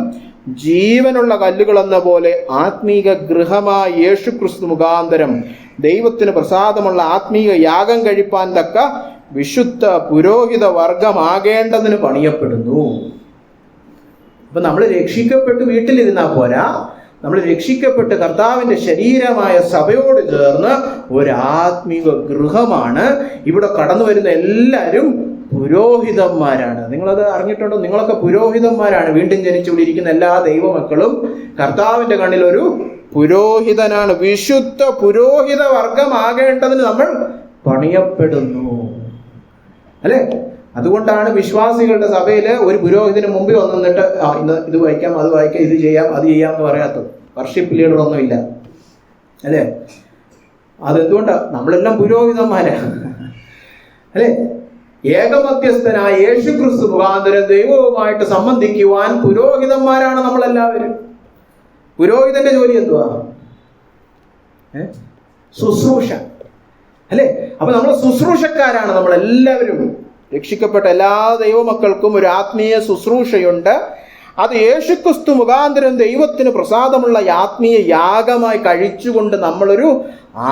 ജീവനുള്ള കല്ലുകൾ എന്ന പോലെ ആത്മീക ഗൃഹമായ യേശുക്രിസ്തു മുഖാന്തരം ദൈവത്തിന് പ്രസാദമുള്ള ആത്മീക യാഗം കഴിപ്പാൻ തക്ക വിശുദ്ധ പുരോഹിത വർഗമാകേണ്ടതിന് പണിയപ്പെടുന്നു. അപ്പൊ നമ്മൾ രക്ഷിക്കപ്പെട്ട് വീട്ടിലിരുന്നാ പോരാ, നമ്മൾ രക്ഷിക്കപ്പെട്ട് കർത്താവിന്റെ ശരീരമായ സഭയോട് ചേർന്ന് ഒരു ആത്മീക ഗൃഹമാണ്. ഇവിടെ കടന്നു വരുന്ന എല്ലാവരും പുരോഹിതന്മാരാണ്. നിങ്ങളത് അറിഞ്ഞിട്ടുണ്ടോ? നിങ്ങളൊക്കെ പുരോഹിതന്മാരാണ്. വീണ്ടും ജനിച്ചുകൂടി ഇരിക്കുന്ന എല്ലാ ദൈവമക്കളും കർത്താവിന്റെ കണ്ണിൽ ഒരു പുരോഹിതനാണ്. വിശുദ്ധ പുരോഹിത വർഗമാകേണ്ടതിന് നമ്മൾ പണിയപ്പെടുന്നു, അല്ലെ? അതുകൊണ്ടാണ് വിശ്വാസികളുടെ സഭയിൽ ഒരു പുരോഹിതന് മുമ്പിൽ വന്നിട്ട് ഇന്ന് ഇത് വായിക്കാം, അത് വായിക്കാം, ഇത് ചെയ്യാം, അത് ചെയ്യാം എന്ന് പറയാത്തത്. വർഷിപ്പ് ലീഡറൊന്നും ഇല്ല, അല്ലെ? അതെന്തുകൊണ്ടാ? നമ്മളെല്ലാം പുരോഹിതന്മാരാണ്, അല്ലെ? ഏകമധ്യസ്ഥനായ യേശുക്രിസ്തു മുഖാന്തരം ദൈവവുമായിട്ട് സംബന്ധിക്കുവാൻ പുരോഹിതന്മാരാണ് നമ്മളെല്ലാവരും. പുരോഹിതന്റെ ജോലി എന്തുവാ? ശുശ്രൂഷ, അല്ലെ? അപ്പൊ നമ്മൾ ശുശ്രൂഷക്കാരാണ് നമ്മളെല്ലാവരും. രക്ഷിക്കപ്പെട്ട എല്ലാ ദൈവമക്കൾക്കും ഒരു ആത്മീയ ശുശ്രൂഷയുണ്ട്. അത് യേശുക്രിസ്തു മുഖാന്തരം ദൈവത്തിന് പ്രസാദമുള്ള ആത്മീയ യാഗമായി കഴിച്ചുകൊണ്ട് നമ്മളൊരു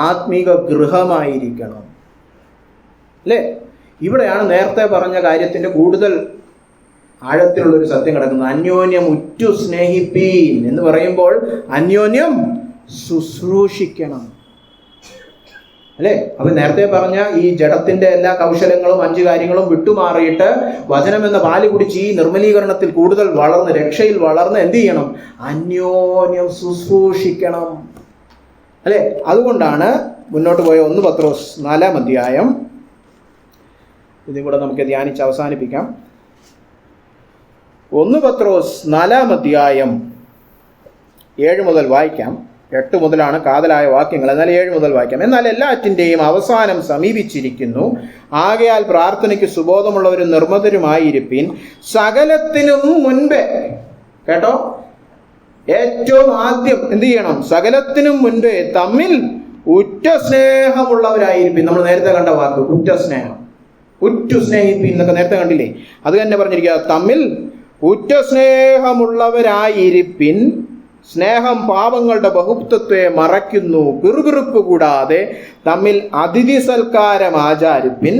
ആത്മീക ഗൃഹമായിരിക്കണം, അല്ലേ? ഇവിടെയാണ് നേരത്തെ പറഞ്ഞ കാര്യത്തിന്റെ കൂടുതൽ ആഴത്തിലുള്ളൊരു സത്യം കിടക്കുന്നത്. അന്യോന്യം ഉറ്റു സ്നേഹിപ്പീൻ എന്ന് പറയുമ്പോൾ അന്യോന്യം ശുശ്രൂഷിക്കണം, അല്ലെ? അപ്പൊ നേരത്തെ പറഞ്ഞ ഈ ജഡത്തിന്റെ എല്ലാ കൗശലങ്ങളും 5 കാര്യങ്ങളും വിട്ടുമാറിയിട്ട് വചനം എന്ന പാല് കുടിച്ച് ഈ നിർമ്മലീകരണത്തിൽ കൂടുതൽ വളർന്ന് രക്ഷയിൽ വളർന്ന് എന്ത് ചെയ്യണം? അന്യോന്യം ശുശ്രൂഷിക്കണം, അല്ലെ? അതുകൊണ്ടാണ് മുന്നോട്ട് പോയ 1 പത്രോസ് 4-ാം അധ്യായം, ഇതും കൂടെ നമുക്ക് ധ്യാനിച്ച് അവസാനിപ്പിക്കാം. 1 പത്രോസ് 4-ാം അധ്യായം 7 മുതൽ വായിക്കാം. 8 മുതലാണ് കാതലായ വാക്യങ്ങൾ, എന്നാൽ 7 മുതൽ വായിക്കാം. എന്നാൽ എല്ലാറ്റിൻ്റെയും അവസാനം സമീപിച്ചിരിക്കുന്നു. ആകയാൽ പ്രാർത്ഥനയ്ക്ക് സുബോധമുള്ളവരും നിർമ്മതരുമായിരിപ്പിൻ. സകലത്തിനും മുൻപേ, കേട്ടോ, ഏറ്റവും ആദ്യം എന്ത് ചെയ്യണം? സകലത്തിനും മുൻപേ തമ്മിൽ ഉറ്റ സ്നേഹമുള്ളവരായിരിപ്പിൻ. നമ്മൾ നേരത്തെ കണ്ട വാക്ക് ഉറ്റ സ്നേഹം, ഉറ്റു സ്നേഹിപ്പിൻ എന്നൊക്കെ നേരത്തെ കണ്ടില്ലേ? അത് തന്നെ പറഞ്ഞിരിക്കുക, തമ്മിൽ ഉറ്റ സ്നേഹമുള്ളവരായിരിപ്പിൻ. സ്നേഹം പാപങ്ങളുടെ ബഹുത്വത്തെ മറയ്ക്കുന്നു. പിറുപിറുപ്പ് കൂടാതെ തമ്മിൽ അതിഥി സൽക്കാരം ആചരിപ്പിൻ.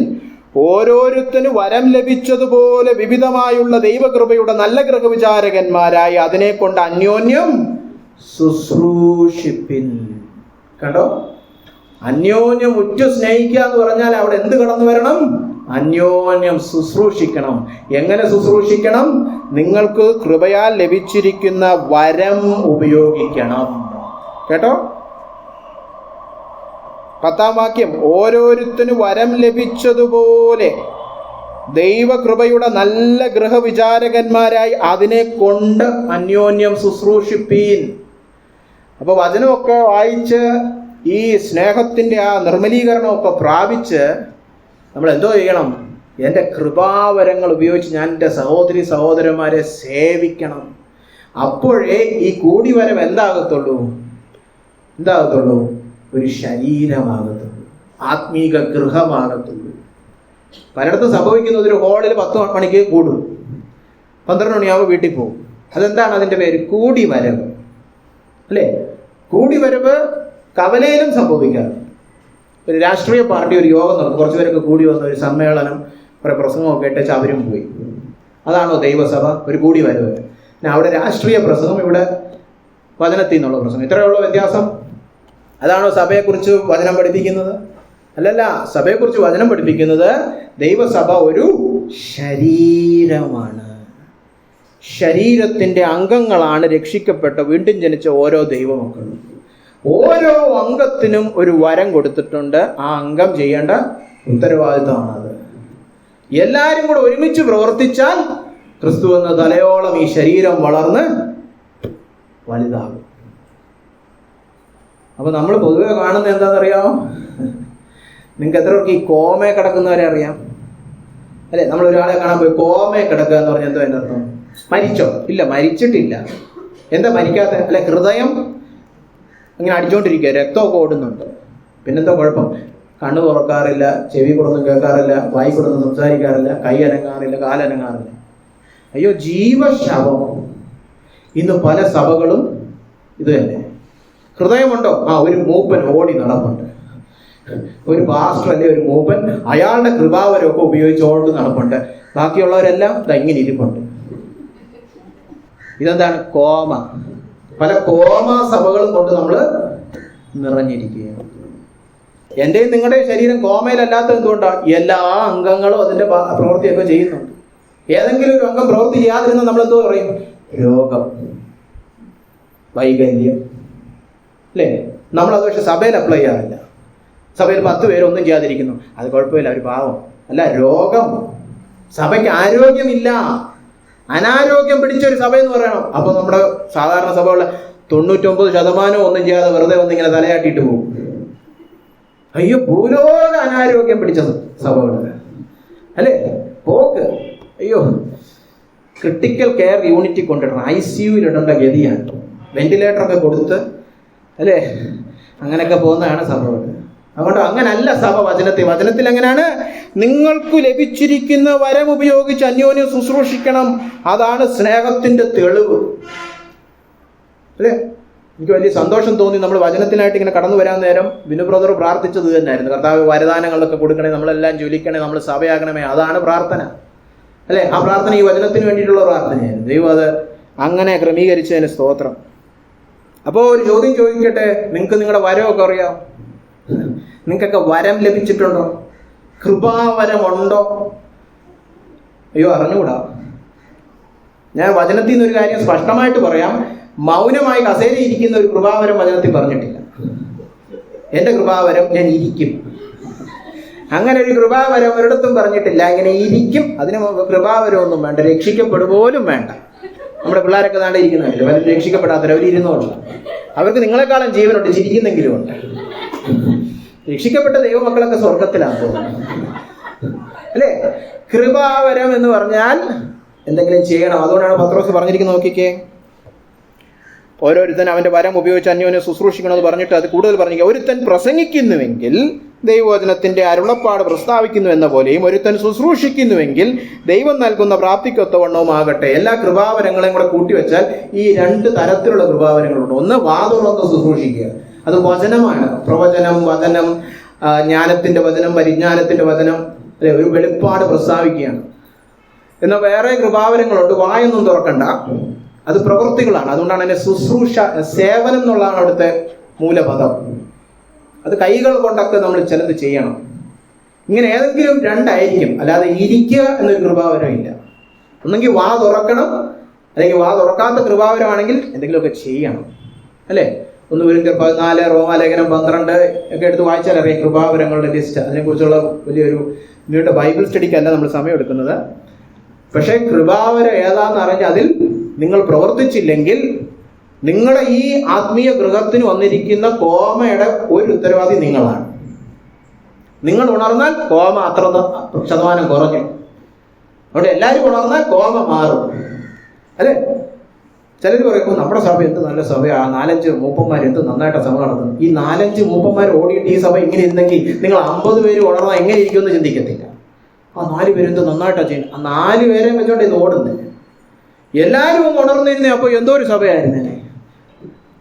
ഓരോരുത്തരും വരം ലഭിച്ചതുപോലെ വിവിധമായുള്ള ദൈവകൃപയുടെ നല്ല ഗൃഹവിചാരകന്മാരായി അതിനെ കൊണ്ട് അന്യോന്യം ശുശ്രൂഷിപ്പിൻ. കണ്ടോ? അന്യോന്യം ഉറ്റു സ്നേഹിക്കുക എന്ന് പറഞ്ഞാൽ അവിടെ എന്ത് കടന്നു വരണം? അന്യോന്യം ശുശ്രൂഷിക്കണം. എങ്ങനെ ശുശ്രൂഷിക്കണം? നിങ്ങൾക്ക് കൃപയാൽ ലഭിച്ചിരിക്കുന്ന വരം ഉപയോഗിക്കണം. കേട്ടോ? 10-ാം വാക്യം, ഓരോരുത്തരും വരം ലഭിച്ചതുപോലെ ദൈവകൃപയുടെ നല്ല ഗൃഹവിചാരകന്മാരായി അതിനെ കൊണ്ട് അന്യോന്യം ശുശ്രൂഷിപ്പീൻ. അപ്പൊ വചനമൊക്കെ വായിച്ച് ഈ സ്നേഹത്തിന്റെ ആ നിർമ്മലീകരണമൊക്കെ പ്രാപിച്ച് നമ്മൾ എന്തോ ചെയ്യണം? എൻ്റെ കൃപാവരങ്ങൾ ഉപയോഗിച്ച് ഞാൻ എൻ്റെ സഹോദരി സഹോദരന്മാരെ സേവിക്കണം. അപ്പോഴേ ഈ കൂടിവരം എന്താകത്തുള്ളൂ? ഒരു ശരീരമാകത്തുള്ളൂ, ആത്മീക ഗൃഹമാകത്തുള്ളൂ. പലയിടത്തും സംഭവിക്കുന്നത് ഒരു ഹോളിൽ 10 മണിക്ക് കൂടും, 12 മണിയാവുമ്പോൾ വീട്ടിൽ പോകും. അതെന്താണ് അതിൻ്റെ പേര്? കൂടിവരവ്, അല്ലേ? കൂടിവരവ് കവലയിലും സംഭവിക്കാറ്. ഒരു രാഷ്ട്രീയ പാർട്ടി ഒരു യോഗം നടന്നു, കുറച്ച് പേരൊക്കെ കൂടി വന്ന ഒരു സമ്മേളനം, കുറെ പ്രസംഗമൊക്കെ ഇട്ടേച്ച് അവരും പോയി. അതാണോ ദൈവസഭ? ഒരു കൂടി വരവ്. അവിടെ രാഷ്ട്രീയ പ്രസംഗം, ഇവിടെ വചനത്തിൽ നിന്നുള്ള പ്രസംഗം. ഇത്രയുള്ള വ്യത്യാസം. അതാണോ സഭയെക്കുറിച്ച് വചനം പഠിപ്പിക്കുന്നത്? അല്ലല്ല. സഭയെക്കുറിച്ച് വചനം പഠിപ്പിക്കുന്നത് ദൈവസഭ ഒരു ശരീരമാണ്. ശരീരത്തിന്റെ അംഗങ്ങളാണ് രക്ഷിക്കപ്പെട്ട വീണ്ടും ജനിച്ച ഓരോ ദൈവമക്കളും. ഓരോ അംഗത്തിനും ഒരു വരം കൊടുത്തിട്ടുണ്ട്. ആ അംഗം ചെയ്യേണ്ട ഉത്തരവാദിത്തമാണത്. എല്ലാവരും കൂടെ ഒരുമിച്ച് പ്രവർത്തിച്ചാൽ ക്രിസ്തു എന്ന തലയോളം ഈ ശരീരം വളർന്ന് വലുതാകും. അപ്പൊ നമ്മൾ പൊതുവെ കാണുന്നത് എന്താണെന്നറിയാമോ? നിങ്ങൾക്ക് എത്ര പേർക്ക് ഈ കോമയെ കിടക്കുന്നവരെ അറിയാം? അല്ലെ, നമ്മൾ ഒരാളെ കാണാൻ പോയി കോമയെ കിടക്കുക എന്ന് പറഞ്ഞാൽ എന്തോ അതിൻ്റെ അർത്ഥം? മരിച്ചോ? ഇല്ല, മരിച്ചിട്ടില്ല. എന്താ മരിക്കാത്ത? അല്ലെ, ഹൃദയം ഇങ്ങനെ അടിച്ചോണ്ടിരിക്കുക, രക്തമൊക്കെ ഓടുന്നുണ്ട്. പിന്നെന്താ കുഴപ്പം? കണ്ണ് തുറക്കാറില്ല, ചെവി കൂടൊന്നും കേൾക്കാറില്ല, വായി കൂടൊന്നും സംസാരിക്കാറില്ല, കൈ അനങ്ങാറില്ല, കാലനങ്ങാറില്ല. അയ്യോ, ജീവശവം. ഇന്ന് പല സഭകളും ഇത് തന്നെ. ഹൃദയമുണ്ടോ? ഒരു മൂപ്പൻ ഓടി നടപ്പുണ്ട്, ഒരു പാസ്റ്റർ അല്ലെ ഒരു മൂപ്പൻ, അയാളുടെ കൃപാവരമൊക്കെ ഉപയോഗിച്ചോണ്ട് നടപ്പുണ്ട്. ബാക്കിയുള്ളവരെല്ലാം ഇങ്ങനെ ഇരിപ്പുണ്ട്. ഇതെന്താണ്? കോമ. പല കോമ സഭകളും കൊണ്ട് നമ്മൾ നിറഞ്ഞിരിക്കുകയാണ്. എന്റെയും നിങ്ങളുടെയും ശരീരം കോമയിലല്ലാത്ത എന്തുകൊണ്ടാണ്? എല്ലാ അംഗങ്ങളും അതിന്റെ പ്രവൃത്തിയൊക്കെ ചെയ്യുന്നുണ്ട്. ഏതെങ്കിലും ഒരു അംഗം പ്രവൃത്തി ചെയ്യാതിരുന്ന നമ്മൾ എന്തോ പറയും? രോഗം, വൈകല്യം, അല്ലേ? നമ്മളത് പക്ഷെ സഭയിൽ അപ്ലൈ ചെയ്യാറില്ല. സഭയിൽ 10 പേര് ഒന്നും ചെയ്യാതിരിക്കുന്നു, അത് കുഴപ്പമില്ല, ഒരു പാവം. അല്ല, രോഗം. സഭയ്ക്ക് ആരോഗ്യമില്ല, അനാരോഗ്യം പിടിച്ചൊരു സഭ എന്ന് പറയണം. അപ്പൊ നമ്മുടെ സാധാരണ സഭയുള്ള 99% ഒന്നും ചെയ്യാതെ വെറുതെ ഒന്നിങ്ങനെ തലയാട്ടിയിട്ട് പോകും. അയ്യോ, ഭൂലോക അനാരോഗ്യം പിടിച്ച സഭകള്, അല്ലേ? പോക്ക്. അയ്യോ, ക്രിട്ടിക്കൽ കെയർ യൂണിറ്റിൽ കൊണ്ടിടണം, ICU ഇടേണ്ട ഗതിയാണ്. വെന്റിലേറ്ററൊക്കെ കൊടുത്ത്, അല്ലേ? അങ്ങനെയൊക്കെ പോകുന്നതാണ് സഭകൾ. അതുകൊണ്ട് അങ്ങനല്ല സഭ വചനത്തിൽ എങ്ങനെയാണ്? നിങ്ങൾക്ക് ലഭിച്ചിരിക്കുന്ന വരം ഉപയോഗിച്ച് അന്യോന്യം ശുശ്രൂഷിക്കണം. അതാണ് സ്നേഹത്തിന്റെ തെളിവ്, അല്ലേ? എനിക്ക് വലിയ സന്തോഷം തോന്നി. നമ്മൾ വചനത്തിനായിട്ട് ഇങ്ങനെ കടന്നു വരാൻ നേരം ബിനു ബ്രദർ പ്രാർത്ഥിച്ചത് തന്നെയായിരുന്നു. കർത്താവ് വരദാനങ്ങളൊക്കെ കൊടുക്കണേ, നമ്മളെല്ലാം ജ്വലിക്കണേ, നമ്മൾ സഭയാകണമേ. അതാണ് പ്രാർത്ഥന, അല്ലേ? ആ പ്രാർത്ഥന ഈ വചനത്തിന് വേണ്ടിയിട്ടുള്ള പ്രാർത്ഥനയായിരുന്നു. ദൈവം അത് അങ്ങനെ ക്രമീകരിച്ചതിന് സ്തോത്രം. അപ്പോൾ ഒരു ചോദ്യം ചോദിക്കട്ടെ, നിങ്ങൾക്ക് നിങ്ങളുടെ വരമൊക്കെ അറിയാം? നിങ്ങൾക്കൊക്കെ വരം ലഭിച്ചിട്ടുണ്ടോ? കൃപാവരമുണ്ടോ? അയ്യോ, അറിഞ്ഞുകൂടാ. ഞാൻ വചനത്തിൽ നിന്നൊരു കാര്യം സ്പഷ്ടമായിട്ട് പറയാം. മൗനമായി കസേര ഇരിക്കുന്ന ഒരു കൃപാവരം വചനത്തിൽ പറഞ്ഞിട്ടില്ല. എന്റെ കൃപാവരം ഞാൻ ഇരിക്കും, അങ്ങനെ ഒരു കൃപാവരം ഒരിടത്തും പറഞ്ഞിട്ടില്ല. ഇങ്ങനെ ഇരിക്കും, അതിന് കൃപാവരമൊന്നും വേണ്ട, രക്ഷിക്കപ്പെടുപോലും വേണ്ട. നമ്മുടെ പിള്ളേരൊക്കെ നാളെ ഇരിക്കുന്നില്ല, പലരും രക്ഷിക്കപ്പെടാത്തവർ, അവർ ഇരുന്നോളൂ. അവർക്ക് നിങ്ങളെക്കാളും ജീവനുണ്ട്, ചിരിക്കുന്നെങ്കിലും ഉണ്ട്. രക്ഷിക്കപ്പെട്ട ദൈവമക്കളൊക്കെ സ്വർഗത്തിലാണ് പോകുന്നത്, അല്ലേ? കൃപാവരം എന്ന് പറഞ്ഞാൽ എന്തെങ്കിലും ചെയ്യണം. അതുകൊണ്ടാണ് പത്രോസ് പറഞ്ഞിരിക്കുന്നത്, നോക്കിക്കേ, ഓരോരുത്തൻ അവന്റെ വരം ഉപയോഗിച്ച് അന്യോന്യം ശുശ്രൂഷിക്കണമെന്ന് പറഞ്ഞിട്ട് അത് കൂടുതൽ പറഞ്ഞിരിക്കുക. ഒരുത്തൻ പ്രസംഗിക്കുന്നുവെങ്കിൽ ദൈവവചനത്തിന്റെ അരുളപ്പാട് പ്രസ്താവിക്കുന്നു എന്ന പോലെയും ഒരുത്തൻ ശുശ്രൂഷിക്കുന്നുവെങ്കിൽ ദൈവം നൽകുന്ന പ്രാപ്തിക്കൊത്തവണ്ണവും ആകട്ടെ. എല്ലാ കൃപാവരങ്ങളെയും കൂടെ കൂട്ടിവെച്ചാൽ ഈ 2 തരത്തിലുള്ള കൃപാവരങ്ങളുണ്ട്. ഒന്ന് വാതുറന്ന് ശുശ്രൂഷിക്കുക, അത് വചനമാണ്. പ്രവചനം, വചനം, ജ്ഞാനത്തിന്റെ വചനം, പരിജ്ഞാനത്തിന്റെ വചനം, അല്ലെ? ഒരു വെളിപ്പാട് പ്രസ്താവിക്കുകയാണ്. എന്നാൽ വേറെ കൃപാവരങ്ങളുണ്ട്, വായൊന്നും തുറക്കണ്ട, അത് പ്രവൃത്തികളാണ്. അതുകൊണ്ടാണ് അതിനെ ശുശ്രൂഷ, സേവനം എന്നുള്ളതാണ് അവിടുത്തെ മൂലപദം. അത് കൈകൾ കൊണ്ടൊക്കെ നമ്മൾ ചിലത് ചെയ്യണം. ഇങ്ങനെ ഏതെങ്കിലും 2 ആയിരിക്കും, അല്ലാതെ ഇരിക്കുക എന്നൊരു കൃപാവരം ഇല്ല. ഒന്നെങ്കിൽ വാ തുറക്കണം, അല്ലെങ്കിൽ വാ തുറക്കാത്ത കൃപാവരമാണെങ്കിൽ എന്തെങ്കിലുമൊക്കെ ചെയ്യണം, അല്ലേ? 1 Corinthians 14, റോമാലേഖനം 12 ഒക്കെ എടുത്ത് വായിച്ചാൽ അറിയാം കൃപാവരങ്ങളുടെ ലിസ്റ്റ്. അതിനെക്കുറിച്ചുള്ള വലിയൊരു നീണ്ട ബൈബിൾ സ്റ്റഡിക്കല്ല നമ്മൾ സമയം എടുക്കുന്നത്. പക്ഷേ കൃപാവരം ഏതാന്ന് അറിഞ്ഞാൽ അതിൽ നിങ്ങൾ പ്രവർത്തിച്ചില്ലെങ്കിൽ നിങ്ങളുടെ ഈ ആത്മീയ ഗൃഹത്തിന് വന്നിരിക്കുന്ന കോമയുടെ ഒരു ഉത്തരവാദി നിങ്ങളാണ്. നിങ്ങൾ ഉണർന്നാൽ കോമ അത്ര ശതമാനം കുറഞ്ഞു. അവിടെ എല്ലാവരും ഉണർന്നാൽ കോമ മാറും, അല്ലേ? ചിലർ പറയും നമ്മുടെ സഭ എന്ത് നല്ല സഭയാണ്, 4-5 മൂപ്പന്മാർ എന്ത് നന്നായിട്ടാണ് സഭ നടത്തുന്നത്. ഈ 4-5 മൂപ്പന്മാർ ഓടിയിട്ട് ഈ സഭ ഇങ്ങനെ ഇരുന്നെങ്കിൽ നിങ്ങൾ 50 പേര് ഉണർന്നാൽ എങ്ങനെ ഇരിക്കുമെന്ന് ചിന്തിക്കത്തില്ല. ആ 4 പേര് എന്ത് നന്നായിട്ടാണ് ചെയ്യുന്നത്, ആ 4 പേരെ വെച്ചോണ്ട് ഇത് ഓടുന്നത്. എല്ലാവരും ഒന്ന് ഉണർന്നിരുന്നേ അപ്പോൾ എന്തോ ഒരു സഭയായിരുന്നേ.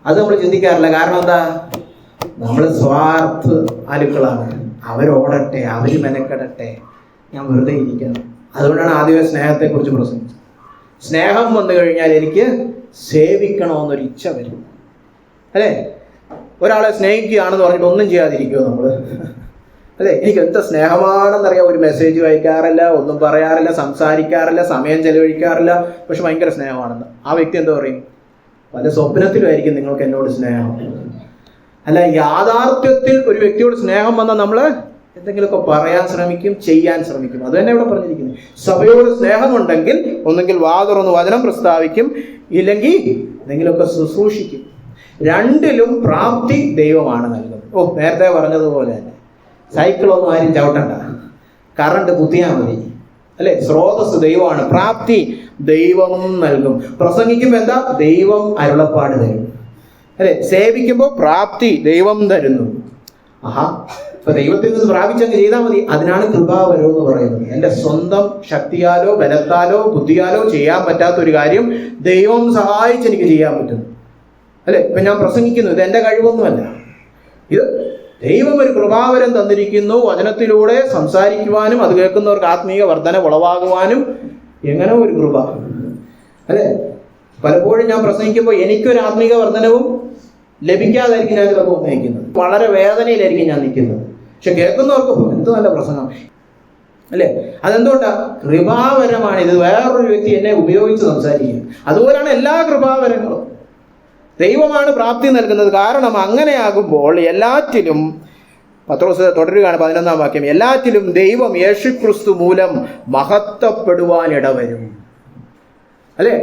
അത് നമ്മൾ ചിന്തിക്കാറില്ല. കാരണം എന്താ? നമ്മൾ സ്വാർത്ഥ ആലുക്കളാണ്. അവരോടട്ടെ, അവർ മെനക്കെടട്ടെ, ഞാൻ വെറുതെ ഇരിക്കണം. അതുകൊണ്ടാണ് ആദ്യമേ സ്നേഹത്തെക്കുറിച്ച് പ്രസംഗിച്ചത്. സ്നേഹം വന്നു കഴിഞ്ഞാൽ എനിക്ക് സേവിക്കണമെന്നൊരു ഇച്ഛ വരും, അല്ലേ? ഒരാളെ സ്നേഹിക്കുകയാണെന്ന് പറഞ്ഞിട്ട് ഒന്നും ചെയ്യാതിരിക്കുമോ നമ്മൾ, അല്ലേ? എനിക്ക് എന്ത് സ്നേഹമാണെന്നറിയാം. ഒരു മെസ്സേജ് അയക്കാറില്ല, ഒന്നും പറയാറില്ല, സംസാരിക്കാറില്ല, സമയം ചെലവഴിക്കാറില്ല, പക്ഷെ ഭയങ്കര സ്നേഹമാണെന്ന്. ആ വ്യക്തി എന്താ പറയും? പല സ്വപ്നത്തിലുമായിരിക്കും നിങ്ങൾക്ക് എന്നോട് സ്നേഹം. അല്ല, യാഥാർത്ഥ്യത്തിൽ ഒരു വ്യക്തിയോട് സ്നേഹം വന്നാൽ നമ്മൾ എന്തെങ്കിലുമൊക്കെ പറയാൻ ശ്രമിക്കും, ചെയ്യാൻ ശ്രമിക്കും. അത് തന്നെ ഇവിടെ പറഞ്ഞിരിക്കുന്നത്. സഭയോട് സ്നേഹമുണ്ടെങ്കിൽ ഒന്നെങ്കിൽ വാ തുറന്ന് വചനം പ്രസ്താവിക്കും, ഇല്ലെങ്കിൽ എന്തെങ്കിലുമൊക്കെ ശുശ്രൂഷിക്കും. 2ലും പ്രാപ്തി ദൈവമാണ് നൽകുന്നത്. നേരത്തെ പറഞ്ഞതുപോലെ തന്നെ സൈക്കിളൊന്നും ആരും ചവിട്ടണ്ട, കറണ്ട് കുത്തിയാൽ മതി, അല്ലെ? സ്രോതസ് ദൈവമാണ്, പ്രാപ്തി ദൈവം നൽകും. പ്രസംഗിക്കുമ്പോൾ എന്താ? ദൈവം അരുളപ്പാട് തരും, അല്ലെ? സേവിക്കുമ്പോൾ പ്രാപ്തി ദൈവം തരുന്നു. ആഹാ, ഇപ്പൊ ദൈവത്തിൽ നിന്ന് പ്രാപിച്ചങ്ങ് ചെയ്താൽ മതി. അതിനാണ് കൃപാവരം എന്ന് പറയുന്നത്. എൻ്റെ സ്വന്തം ശക്തിയാലോ ബലത്താലോ ബുദ്ധിയാലോ ചെയ്യാൻ പറ്റാത്ത ഒരു കാര്യം ദൈവം സഹായിച്ച് എനിക്ക് ചെയ്യാൻ പറ്റുന്നു. അല്ലെ? ഇപ്പൊ ഞാൻ പ്രസംഗിക്കുന്നു, ഇത് എൻ്റെ കഴിവൊന്നുമല്ല. ഇത് ദൈവം ഒരു കൃപാവരം തന്നിരിക്കുന്നു. വചനത്തിലൂടെ സംസാരിക്കുവാനും അത് കേൾക്കുന്നവർക്ക് ആത്മീയ വർധന ഉളവാകുവാനും എങ്ങനെ ഒരു കൃപ, അല്ലെ? പലപ്പോഴും ഞാൻ പ്രസംഗിക്കുമ്പോൾ എനിക്കൊരു ആത്മീക വർധനവും ലഭിക്കാതായിരിക്കും ഞാൻ ചിലപ്പോൾ നയിക്കുന്നത്. വളരെ വേദനയിലായിരിക്കും ഞാൻ നിൽക്കുന്നത്. പക്ഷെ കേൾക്കുന്നവർക്ക് എന്ത് നല്ല പ്രസംഗം, അല്ലെ? അതെന്തുകൊണ്ടാ? കൃപാവരമാണ് ഇത്. വേറൊരു വ്യക്തി എന്നെ ഉപയോഗിച്ച് സംസാരിക്കുക. അതുപോലെയാണ് എല്ലാ കൃപാവരങ്ങളും. ദൈവമാണ് പ്രാപ്തി നൽകുന്നത്. കാരണം അങ്ങനെയാകുമ്പോൾ എല്ലാറ്റിലും, പത്രോസ് തുടരുകയാണ് 11-ാം വാക്യം, എല്ലാറ്റിലും ദൈവം യേശുക്രിസ്തു മൂലം മഹത്വപ്പെടുവാൻ ഇടവരും. അല്ലെ?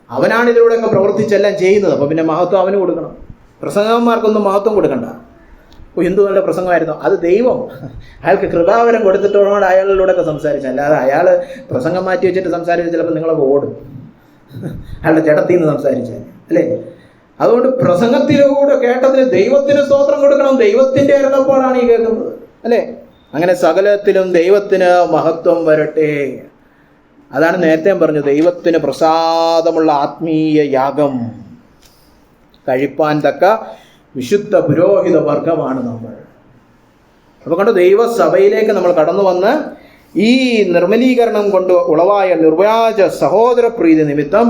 അവനാണ് ഇതിലൂടെയൊക്കെ പ്രവർത്തിച്ചെല്ലാം ചെയ്യുന്നത്. അപ്പൊ പിന്നെ മഹത്വം അവന് കൊടുക്കണം. പ്രസംഗന്മാർക്കൊന്നും മഹത്വം കൊടുക്കണ്ട. എന്തു നല്ല പ്രസംഗമായിരുന്നു, അത് ദൈവം അയാൾക്ക് കൃപാവരം കൊടുത്തിട്ടോട് അയാളിലൂടെയൊക്കെ സംസാരിച്ചു. അല്ലാതെ അയാൾ പ്രസംഗം മാറ്റി വെച്ചിട്ട് സംസാരിച്ച് ചിലപ്പോൾ നിങ്ങളൊക്കെ ഓടും, അയാളുടെ ജഡത്തിൽ നിന്ന് സംസാരിച്ചാൽ, അല്ലേ? അതുകൊണ്ട് പ്രസംഗത്തിലൂടെ കേട്ടതിന് ദൈവത്തിന് സ്തോത്രം കൊടുക്കണം. ദൈവത്തിന്റെ അരുളപ്പാടാണ് ഈ കേൾക്കുന്നത്, അല്ലേ? അങ്ങനെ സകലത്തിലും ദൈവത്തിന് മഹത്വം വരട്ടെ. അതാണ് നേരത്തെ പറഞ്ഞു, ദൈവത്തിന് പ്രസാദമുള്ള ആത്മീയ യാഗം കഴിപ്പാൻ തക്ക വിശുദ്ധ പുരോഹിത വർഗമാണ് നമ്മൾ. അപ്പൊ കണ്ടു, ദൈവസഭയിലേക്ക് നമ്മൾ കടന്നു വന്ന് ഈ നിർമ്മലീകരണം കൊണ്ട് ഉളവായ നിർവ്യാജ സഹോദരപ്രീതി നിമിത്തം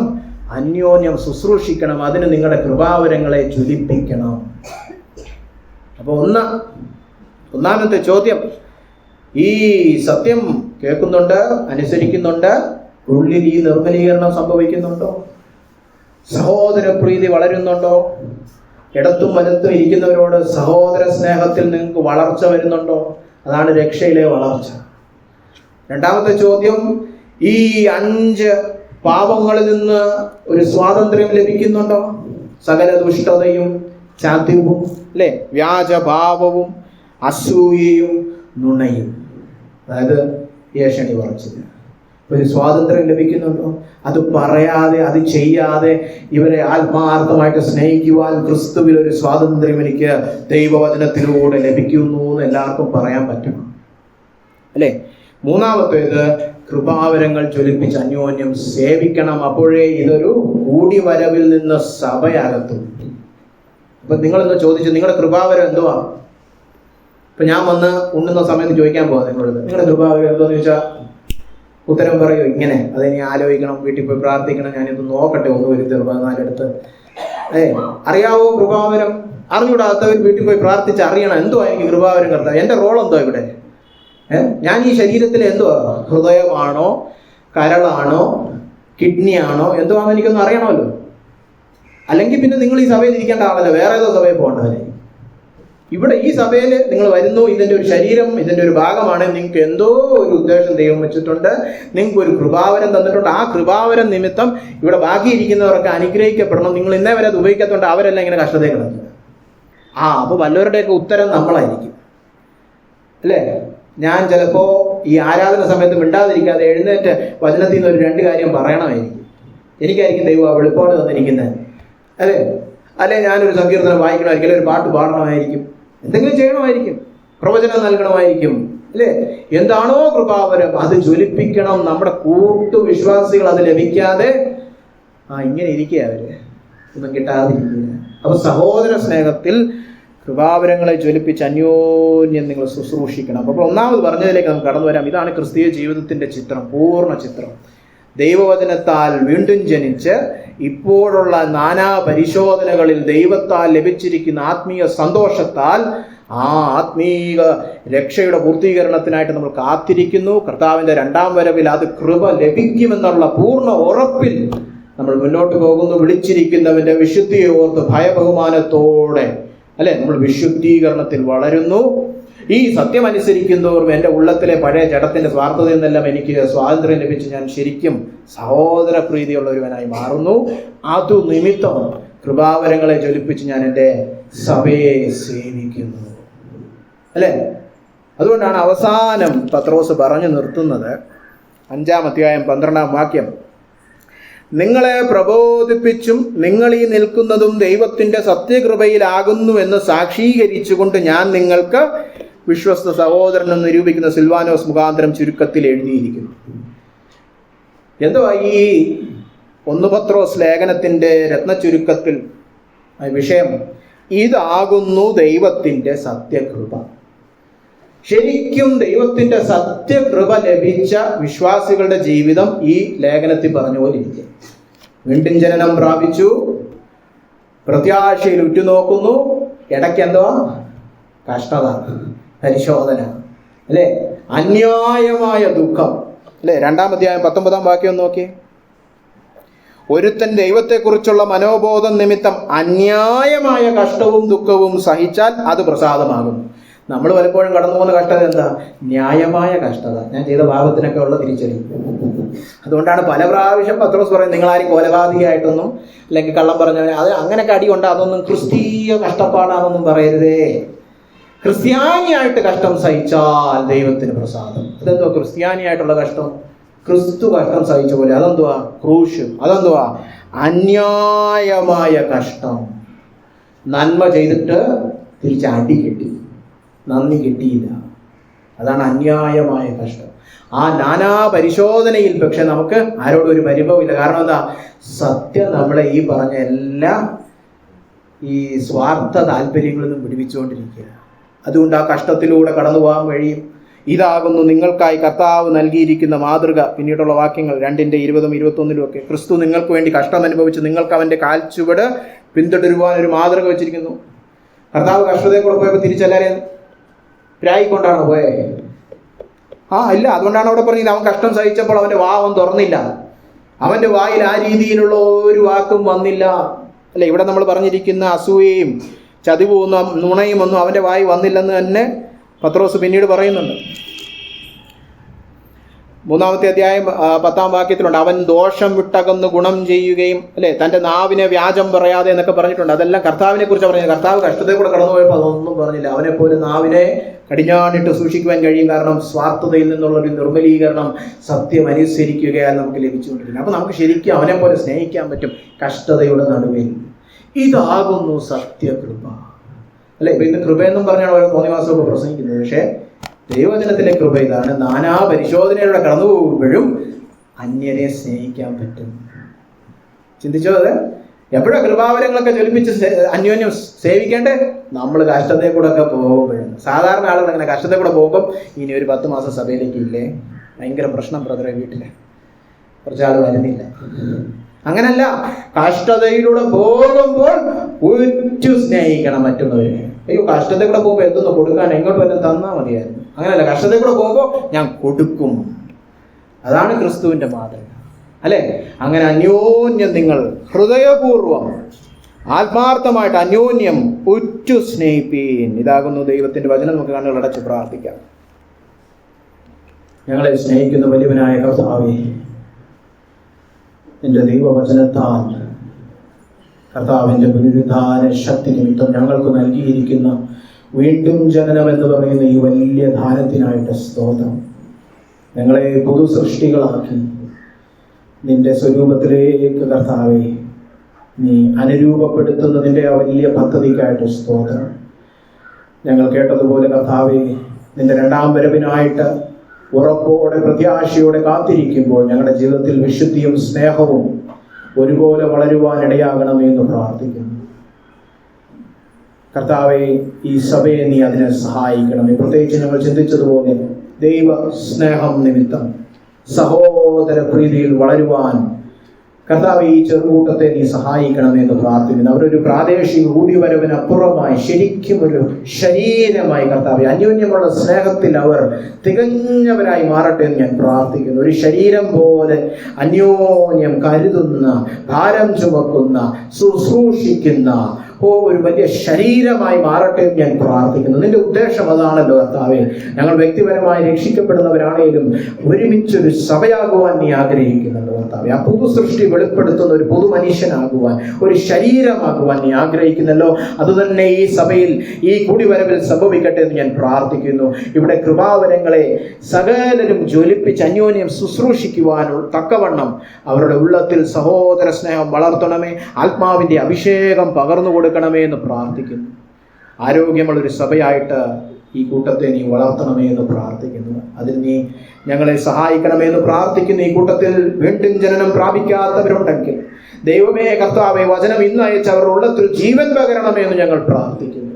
അന്യോന്യം ശുശ്രൂഷിക്കണം. അതിന് നിങ്ങളുടെ കൃപാവരങ്ങളെ ജ്വലിപ്പിക്കണം. അപ്പൊ ഒന്നാമത്തെ ചോദ്യം, ഈ സത്യം കേൾക്കുന്നുണ്ട്, അനുസരിക്കുന്നുണ്ട്, ഉള്ളിൽ ഈ നിർമ്മലീകരണം സംഭവിക്കുന്നുണ്ടോ? സഹോദരപ്രീതി വളരുന്നുണ്ടോ? ഇടത്തും വലത്തും ഇരിക്കുന്നവരോട് സഹോദര സ്നേഹത്തിൽ നിങ്ങൾക്ക് വളർച്ച വരുന്നുണ്ടോ? അതാണ് രക്ഷയിലെ വളർച്ച. രണ്ടാമത്തെ ചോദ്യം, ഈ 5 പാപങ്ങളിൽ നിന്ന് ഒരു സ്വാതന്ത്ര്യം ലഭിക്കുന്നുണ്ടോ? സകല ദുഷ്ടതയും ചാത്യവും, അല്ലെ? വ്യാജഭാവവും അസൂയയും നുണയും, അതായത് ഏഷണി പറച്ചില്ല, ഒരു സ്വാതന്ത്ര്യം ലഭിക്കുന്നുണ്ടോ? അത് പറയാതെ, അത് ചെയ്യാതെ ഇവരെ ആത്മാർത്ഥമായിട്ട് സ്നേഹിക്കുവാൻ ക്രിസ്തുവിൽ ഒരു സ്വാതന്ത്ര്യം എനിക്ക് ദൈവവചനത്തിലൂടെ ലഭിക്കുന്നു എന്ന് എല്ലാവർക്കും പറയാൻ പറ്റണം, അല്ലേ? മൂന്നാമത്തേത്, കൃപാവരങ്ങൾ ജ്വലിപ്പിച്ച് അന്യോന്യം സേവിക്കണം. അപ്പോഴേ ഇതൊരു കൂടിവരവിൽ നിന്ന് സഭയകത്തും. അപ്പൊ നിങ്ങളെന്ന് ചോദിച്ചു, നിങ്ങളുടെ കൃപാവരം എന്തുവാ? ഇപ്പൊ ഞാൻ വന്ന് ഉണ്ണുന്ന സമയത്ത് ചോദിക്കാൻ പോവാ നിങ്ങളോട്, നിങ്ങളുടെ കൃപാവരം എന്തോന്ന് ചോദിച്ചാൽ ഉത്തരം പറയൂ ഇങ്ങനെ. അതിനി ആലോചിക്കണം, വീട്ടിൽ പോയി പ്രാർത്ഥിക്കണം, ഞാനിത് നോക്കട്ടെ, 1-4 അറിയാവോ കൃപാവരം? അറിഞ്ഞുകൂടാത്തവർ വീട്ടിൽ പോയി പ്രാർത്ഥിച്ച് അറിയണം, എന്തുവാ എനിക്ക് കൃപാവരം കർത്താവ്, എന്റെ റോൾ എന്തോ ഇവിടെ? ഞാൻ ഈ ശരീരത്തിൽ എന്തുവാ? ഹൃദയമാണോ, കരളാണോ, കിഡ്നിയാണോ, എന്തുവാന്ന് എനിക്കൊന്ന് അറിയണമല്ലോ. അല്ലെങ്കിൽ പിന്നെ നിങ്ങൾ ഈ സഭയിൽ ഇരിക്കേണ്ട ആളല്ല, വേറെ ഏതോ സഭയിൽ പോകേണ്ടവരെ. ഇവിടെ ഈ സഭയിൽ നിങ്ങൾ വരുന്നു, ഇതിന്റെ ഒരു ശരീരം, ഇതിന്റെ ഒരു ഭാഗമാണ്. നിങ്ങൾക്ക് എന്തോ ഒരു ഉദ്ദേശം ദൈവം വെച്ചിട്ടുണ്ട്, നിങ്ങൾക്ക് ഒരു കൃപാവരം തന്നിട്ടുണ്ട്. ആ കൃപാവരം നിമിത്തം ഇവിടെ ബാക്കിയിരിക്കുന്നവർക്ക് അനുഗ്രഹിക്കപ്പെടണം. നിങ്ങൾ ഇന്നേ വരെ അത് ഉപയോഗിക്കാത്തതുകൊണ്ട് അവരെല്ലാം ഇങ്ങനെ കഷ്ടതയിൽ കിടക്കുക. അപ്പൊ വല്ലവരുടെയൊക്കെ ഉത്തരം നമ്മളായിരിക്കും, അല്ലേ? ഞാൻ ചിലപ്പോ ഈ ആരാധന സമയത്ത് മിണ്ടാതിരിക്കാതെ എഴുന്നേറ്റ് വചനത്തിൽ നിന്ന് ഒരു 2 കാര്യം പറയണമായിരിക്കും. എനിക്കായിരിക്കും ദൈവം വെളിപ്പാട് തന്നിരിക്കുന്നത്, അല്ലെ? ഞാനൊരു സങ്കീർത്തനം വായിക്കണമായിരിക്കും, ഒരു പാട്ട് പാടണമായിരിക്കും, എന്തെങ്കിലും ചെയ്യണമായിരിക്കും, പ്രവചനം നൽകണമായിരിക്കും, അല്ലേ? എന്താണോ കൃപാവരം അത് ജ്വലിപ്പിക്കണം. നമ്മുടെ കൂട്ടുവിശ്വാസികൾ അത് ലഭിക്കാതെ ഇങ്ങനെ ഇരിക്കുക, അവര് ഒന്നും കിട്ടാതിരിക്കുക. അപ്പൊ സഹോദര സ്നേഹത്തിൽ കൃപാവരങ്ങളെ ജ്വലിപ്പിച്ച് അന്യോന്യം നിങ്ങൾ ശുശ്രൂഷിക്കണം. അപ്പോൾ ഒന്നാമത് പറഞ്ഞതിലേക്ക് നമുക്ക് കടന്നു വരാം. ഇതാണ് ക്രിസ്തീയ ജീവിതത്തിന്റെ ചിത്രം, പൂർണ്ണ ചിത്രം. ദൈവവചനത്താൽ വീണ്ടും ജനിച്ച് ഇപ്പോഴുള്ള നാനാ പരിശോധനകളിൽ ദൈവത്താൽ ലഭിച്ചിരിക്കുന്ന ആത്മീയ സന്തോഷത്താൽ ആ ആത്മീയ രക്ഷയുടെ പൂർത്തീകരണത്തിനായിട്ട് നമ്മൾ കാത്തിരിക്കുന്നു. കർത്താവിന്റെ 2ാം വരവിൽ അത് കൃപ ലഭിക്കുമെന്നുള്ള പൂർണ്ണ ഉറപ്പിൽ നമ്മൾ മുന്നോട്ട് പോകുന്നു. വിളിച്ചിരിക്കുന്നവന്റെ വിശുദ്ധിയെ ഓർത്ത് ഭയബഹുമാനത്തോടെ, അല്ലെ, നമ്മൾ വിശുദ്ധീകരണത്തിൽ വളരുന്നു. ഈ സത്യം അനുസരിക്കുന്നവരും എൻ്റെ ഉള്ളത്തിലെ പഴയ ജഡത്തിന്റെ സ്വാർത്ഥതയിൽ നിന്നെല്ലാം എനിക്ക് സ്വാതന്ത്ര്യം ലഭിച്ച് ഞാൻ ശരിക്കും സഹോദര പ്രീതിയുള്ളവരുവനായി മാറുന്നു. അതു നിമിത്തം കൃപാവരങ്ങളെ ജ്വലിപ്പിച്ച് ഞാൻ എൻ്റെ സഭയെ സേവിക്കുന്നു, അല്ലെ? അതുകൊണ്ടാണ് അവസാനം പത്രോസ് പറഞ്ഞു നിർത്തുന്നത് 5-ാം അധ്യായം 12-ാം വാക്യം, നിങ്ങളെ പ്രബോധിപ്പിച്ചും നിങ്ങൾ ഈ നിൽക്കുന്നതും ദൈവത്തിന്റെ സത്യകൃപയിലാകുന്നു എന്ന് സാക്ഷീകരിച്ചുകൊണ്ട് ഞാൻ നിങ്ങൾക്ക് വിശ്വസ്ത സഹോദരനെന്ന് നിരൂപിക്കുന്ന സിൽവാനോസ് മുഖാന്തരം ചുരുക്കത്തിൽ എഴുതിയിരിക്കുന്നു. എന്തുവാ ഈ 1 പത്രോസ് ലേഖനത്തിന്റെ രത്നചുരുക്കത്തിൽ വിഷയം? ഇതാകുന്നു ദൈവത്തിന്റെ സത്യകൃപ. ശരിക്കും ദൈവത്തിന്റെ സത്യകൃപ ലഭിച്ച വിശ്വാസികളുടെ ജീവിതം ഈ ലേഖനത്തിൽ പറഞ്ഞ പോലെ ഇരിക്കും. വീണ്ടും ജനനം പ്രാപിച്ചു, പ്രത്യാശയിൽ ഉറ്റുനോക്കുന്നു, ഇടയ്ക്ക് എന്തുവാ? കഷ്ടത, പരിശോധന, അല്ലെ? അന്യായമായ ദുഃഖം, അല്ലെ? 2-ാം അധ്യായം 19-ാം വാക്യം നോക്കിയേ. ഒരുത്തൻ ദൈവത്തെക്കുറിച്ചുള്ള മനോബോധം നിമിത്തം അന്യായമായ കഷ്ടവും ദുഃഖവും സഹിച്ചാൽ അത് പ്രസാദമാകുന്നു. നമ്മൾ പലപ്പോഴും കടന്നു പോകുന്ന കഷ്ടത എന്താ? ന്യായമായ കഷ്ടത. ഞാൻ ചെയ്ത പാപത്തിനൊക്കെ ഉള്ള തിരിച്ചറിയും. അതുകൊണ്ടാണ് പല പ്രാവശ്യം പത്രോസ് പറയുന്നത്, നിങ്ങളാരും കൊലപാതകയായിട്ടൊന്നും അല്ലെങ്കിൽ കള്ളം പറഞ്ഞവനെ അത് അങ്ങനെയൊക്കെ അടിയുണ്ട്, അതൊന്നും ക്രിസ്തീയ കഷ്ടപ്പാടാണെന്നൊന്നും പറയരുതേ. ക്രിസ്ത്യാനിയായിട്ട് കഷ്ടം സഹിച്ചാൽ ദൈവത്തിന് പ്രസാദം. അതെന്തോ ക്രിസ്ത്യാനിയായിട്ടുള്ള കഷ്ടം? ക്രിസ്തു കഷ്ടം സഹിച്ച പോലെ. അതെന്തുവാ? ക്രൂശ്. അതെന്തുവാ? അന്യായമായ കഷ്ടം. നന്മ ചെയ്തിട്ട് തിരിച്ച് അടി കിട്ടി, നന്ദി കിട്ടിയില്ല. അതാണ് അന്യായമായ കഷ്ടം. ആ നാനാ പരിശോധനയിൽ പക്ഷെ നമുക്ക് ആരോടും ഒരു പരിഭവമില്ല. കാരണം എന്താ? സത്യം നമ്മളെ ഈ പറഞ്ഞ എല്ലാ ഈ സ്വാർത്ഥ താല്പര്യങ്ങളിൽ നിന്നും വിടുവിച്ചുകൊണ്ടിരിക്കുക. അതുകൊണ്ട് ആ കഷ്ടത്തിലൂടെ കടന്നു പോകാൻ കഴിയും. ഇതാകുന്നു നിങ്ങൾക്കായി കർത്താവ് നൽകിയിരിക്കുന്ന മാതൃക. പിന്നീടുള്ള വാക്യങ്ങൾ 2:20, 21 ഒക്കെ. ക്രിസ്തു നിങ്ങൾക്ക് വേണ്ടി കഷ്ടം അനുഭവിച്ച് നിങ്ങൾക്ക് അവന്റെ കാൽച്ചുവട് പിന്തുടരുവാൻ ഒരു മാതൃക വെച്ചിരിക്കുന്നു. കർത്താവ് കഷ്ടതയെ കൂടെ പോയപ്പോൾ തിരിച്ചെല്ലാരെയും പ്രായിക്കൊണ്ടാണ് പോയെ? ഇല്ല. അതുകൊണ്ടാണ് അവിടെ പറഞ്ഞത്, അവൻ കഷ്ടം സഹിച്ചപ്പോൾ അവന്റെ വാവൻ തുറന്നില്ല. അവന്റെ വായിൽ ആ രീതിയിലുള്ള ഒരു വാക്കും വന്നില്ല, അല്ലെ? ഇവിടെ നമ്മൾ പറഞ്ഞിരിക്കുന്ന അസൂയയും ചതിവും ഒന്നും നുണയും ഒന്നും അവന്റെ വായി വന്നില്ലെന്ന് തന്നെ പത്രോസ് പിന്നീട് പറയുന്നുണ്ട്. 3-ാമത്തെ അധ്യായം 10-ാം വാക്യത്തിലുണ്ട്, അവൻ ദോഷം വിട്ടകന്ന് ഗുണം ചെയ്യുകയും, അല്ലെ? തന്റെ നാവിനെ വ്യാജം പറയാതെ എന്നൊക്കെ പറഞ്ഞിട്ടുണ്ട്. അതെല്ലാം കർത്താവിനെ കുറിച്ച് പറഞ്ഞത്. കർത്താവ് കഷ്ടത്തെ കൂടെ കടന്നുപോയപ്പോൾ അതൊന്നും പറഞ്ഞില്ല. അവനെ പോലെ നാവിനെ കടിഞ്ഞാണിട്ട് സൂക്ഷിക്കുവാൻ കഴിയും. കാരണം സ്വാർത്ഥതയിൽ നിന്നുള്ള ഒരു നിർമ്മലീകരണം സത്യം അനുസരിക്കുകയാൽ നമുക്ക് ലഭിച്ചുകൊണ്ടിരിക്കുന്നത്. അപ്പൊ നമുക്ക് ശരിക്കും അവനെ പോലെ സ്നേഹിക്കാൻ പറ്റും കഷ്ടതയുടെ നടുവിൽ. ഇതാകുന്നു സത്യകൃപ, അല്ലെ? ഇപ്പൊ ഇന്ന് കൃപയെന്നും പറഞ്ഞാണ് ഓരോ തോന്നിവാസമൊക്കെ പ്രസംഗിക്കുന്നത്. പക്ഷെ ദൈവവചനത്തിലെ കൃപ ഇതാണ്. നാനാ പരിശോധനയിലൂടെ കടന്നു പോകുമ്പോഴും അന്യരെ സ്നേഹിക്കാൻ പറ്റും. ചിന്തിച്ചോ? അത് എപ്പോഴാ കൃപാവരങ്ങളൊക്കെ ജ്വലിപ്പിച്ച് അന്യോന്യം സേവിക്കേണ്ടേ? നമ്മൾ കഷ്ടത്തെ കൂടെ ഒക്കെ പോകുമ്പോഴാണ്. സാധാരണ ആളുകൾ അങ്ങനെ കഷ്ടത്തെ കൂടെ പോകുമ്പോൾ ഇനി ഒരു 10 മാസം സഭയിലേക്ക് ഇല്ലേ, ഭയങ്കര പ്രശ്നം ബ്രദറെ, വീട്ടില് കുറച്ചാൾ വരുന്നില്ല. അങ്ങനല്ല, കഷ്ടതയിലൂടെ പോകുമ്പോൾ ഉറ്റു സ്നേഹിക്കണം മറ്റുള്ളവരെ. അയ്യോ, കഷ്ടത്തെ കൂടെ പോകുമ്പോൾ എന്തൊന്ന് കൊടുക്കാൻ എങ്ങോട്ട് വല്ലതും തന്നാൽ മതിയായിരുന്നു. അങ്ങനല്ല, കഷ്ടത്തെ കൂടെ പോകുമ്പോൾ ഞാൻ കൊടുക്കും. അതാണ് ക്രിസ്തുവിന്റെ മാതൃക, അല്ലെ? അങ്ങനെ അന്യോന്യം നിങ്ങൾ ഹൃദയപൂർവം ആത്മാർത്ഥമായിട്ട് അന്യോന്യം ഉറ്റു സ്നേഹിപ്പീൻ. ഇതാകുന്നു ദൈവത്തിന്റെ വചനം. നമുക്ക് കണ്ണുകളടച്ച് പ്രാർത്ഥിക്കാം. ഞങ്ങളെ സ്നേഹിക്കുന്ന വലിയവനായ കർത്താവേ, നിന്റെ ദൈവവചനത്താൽ കർത്താവിന്റെ പുനരുദ്ധാന ശക്തി നിമിത്തം ഞങ്ങൾക്ക് നൽകിയിരിക്കുന്ന വീണ്ടും ജനനം എന്ന് പറയുന്ന ഈ വലിയ ദാനത്തിനായിട്ട് സ്തോത്രം. ഞങ്ങളെ പുതു സൃഷ്ടികളാക്കി നിന്റെ സ്വരൂപത്തിലേക്ക് കർത്താവെ നീ അനുരൂപപ്പെടുത്തുന്നതിൻ്റെ ആ വലിയ പദ്ധതിക്കായിട്ട് സ്തോത്രം. ഞങ്ങൾ കേട്ടതുപോലെ കർത്താവെ, നിന്റെ 2-ാം വരവിനായിട്ട് ഉറപ്പോടെ പ്രത്യാശയോടെ കാത്തിരിക്കുമ്പോൾ ഞങ്ങളുടെ ജീവിതത്തിൽ വിശുദ്ധിയും സ്നേഹവും ഒരുപോലെ വളരുവാൻ ഇടയാകണമെന്ന് പ്രാർത്ഥിക്കുന്നു. കർത്താവെ, ഈ സഭയെ നീ അതിനെ സഹായിക്കണമേ. പ്രത്യേകിച്ച് ഞങ്ങൾ ചിന്തിച്ചതുപോലെ ദൈവ സ്നേഹം നിമിത്തം സഹോദര പ്രീതിയിൽ വളരുവാൻ കർത്താവ് ഈ ചെറുകൂട്ടത്തെ നീ സഹായിക്കണമെന്ന് പ്രാർത്ഥിക്കുന്നു. അവരൊരു പ്രാദേശിക ഊടിവരവിനപ്പുറമായി ശരിക്കും ഒരു ശരീരമായി കർത്താവ് അന്യോന്യമുള്ള സ്നേഹത്തിൽ അവർ തികഞ്ഞവരായി മാറട്ടെ എന്ന് ഞാൻ പ്രാർത്ഥിക്കുന്നു. ഒരു ശരീരം പോലെ അന്യോന്യം കരുതുന്ന, ഭാരം ചുമക്കുന്ന, ശുശ്രൂഷിക്കുന്ന ഒരു വലിയ ശരീരമായി മാറട്ടെ എന്ന് ഞാൻ പ്രാർത്ഥിക്കുന്നു. നിന്റെ ഉദ്ദേശം അതാണല്ലോ കർത്താവേ. ഞങ്ങൾ വ്യക്തിപരമായി രക്ഷിക്കപ്പെടുന്നവരാണേലും ഒരുമിച്ചൊരു സഭയാകുവാൻ നീ ആഗ്രഹിക്കുന്നുണ്ട് കർത്താവേ. ആ പുതു സൃഷ്ടി വെളിപ്പെടുത്തുന്ന ഒരു പൊതു മനുഷ്യനാകുവാൻ, ഒരു ശരീരമാകുവാൻ നീ ആഗ്രഹിക്കുന്നല്ലോ. അതുതന്നെ ഈ സഭയിൽ, ഈ കൂടിവരവിൽ സംഭവിക്കട്ടെ എന്ന് ഞാൻ പ്രാർത്ഥിക്കുന്നു. ഇവിടെ കൃപാവരങ്ങളെ സകലരും ജ്വലിപ്പിച്ച് അന്യോന്യം ശുശ്രൂഷിക്കുവാനുള്ള തക്കവണ്ണം അവരുടെ ഉള്ളത്തിൽ സഹോദര സ്നേഹം വളർത്തണമേ. ആത്മാവിന്റെ അഭിഷേകം പകർന്നു കൊടുക്കണമേ എന്ന് പ്രാർത്ഥിക്കുന്നു. ആരോഗ്യമുള്ളൊരു സഭയായിട്ട് ഈ കൂട്ടത്തെ നീ വളർത്തണമേ എന്ന് പ്രാർത്ഥിക്കുന്നു. അതിന് നീ ഞങ്ങളെ സഹായിക്കണമേ എന്ന് പ്രാർത്ഥിക്കുന്നു. ഈ കൂട്ടത്തിൽ വീണ്ടും ജനനം പ്രാപിക്കാത്തവരുണ്ടെങ്കിൽ ദൈവമേ കർത്താവേ, വചനം ഇന്ന് അയച്ച് അവരുടെ ഉള്ളത്തിൽ ജീവൻ പകരണമേ എന്ന് ഞങ്ങൾ പ്രാർത്ഥിക്കുന്നു.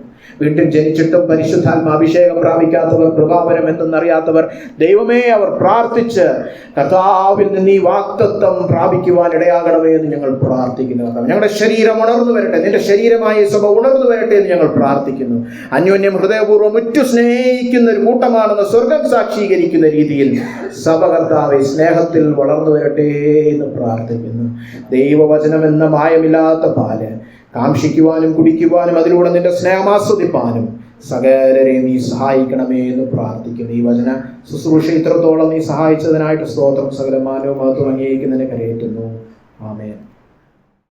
വീണ്ടും ജനിച്ചിട്ടും പരിശുദ്ധാത്മാഭിഷേകം പ്രാപിക്കാത്തവർ, കൃപാവരം എന്തെന്നറിയാത്തവർ, ദൈവമേ അവർ പ്രാർത്ഥിച്ച് കർത്താവിൽ നിന്ന് ഈ വാഗ്ദത്തം പ്രാപിക്കുവാൻ ഇടയാകണമേ എന്ന് ഞങ്ങൾ പ്രാർത്ഥിക്കുന്നു. ഞങ്ങളുടെ ശരീരം ഉണർന്നു വരട്ടെ, നിന്റെ ശരീരമായ സഭ ഉണർന്നു വരട്ടെ എന്ന് ഞങ്ങൾ പ്രാർത്ഥിക്കുന്നു. അന്യോന്യം ഹൃദയപൂർവ്വം ഉറ്റു സ്നേഹിക്കുന്ന ഒരു കൂട്ടമാണെന്ന് സ്വർഗം സാക്ഷീകരിക്കുന്ന രീതിയിൽ സഭ കർത്താവെ സ്നേഹത്തിൽ വളർന്നു വരട്ടെ എന്ന് പ്രാർത്ഥിക്കുന്നു. ദൈവവചനം എന്ന മായമില്ലാത്ത പാല് കാംക്ഷിക്കുവാനും കുടിക്കുവാനും അതിലൂടെ നിന്റെ സ്നേഹം ആസ്വദിപ്പാനും സകലരെയും നീ സഹായിക്കണമേ എന്ന് പ്രാർത്ഥിക്കുന്നു. ഈ വചന ശുശ്രൂഷ ഇത്രത്തോളം നീ സഹായിച്ചതിനായിട്ട് സ്തോത്രം. സകല മാനവും മഹത്വം അംഗീകരിക്കുന്നതിനെ കരയേറ്റുന്നു. ആമേൻ.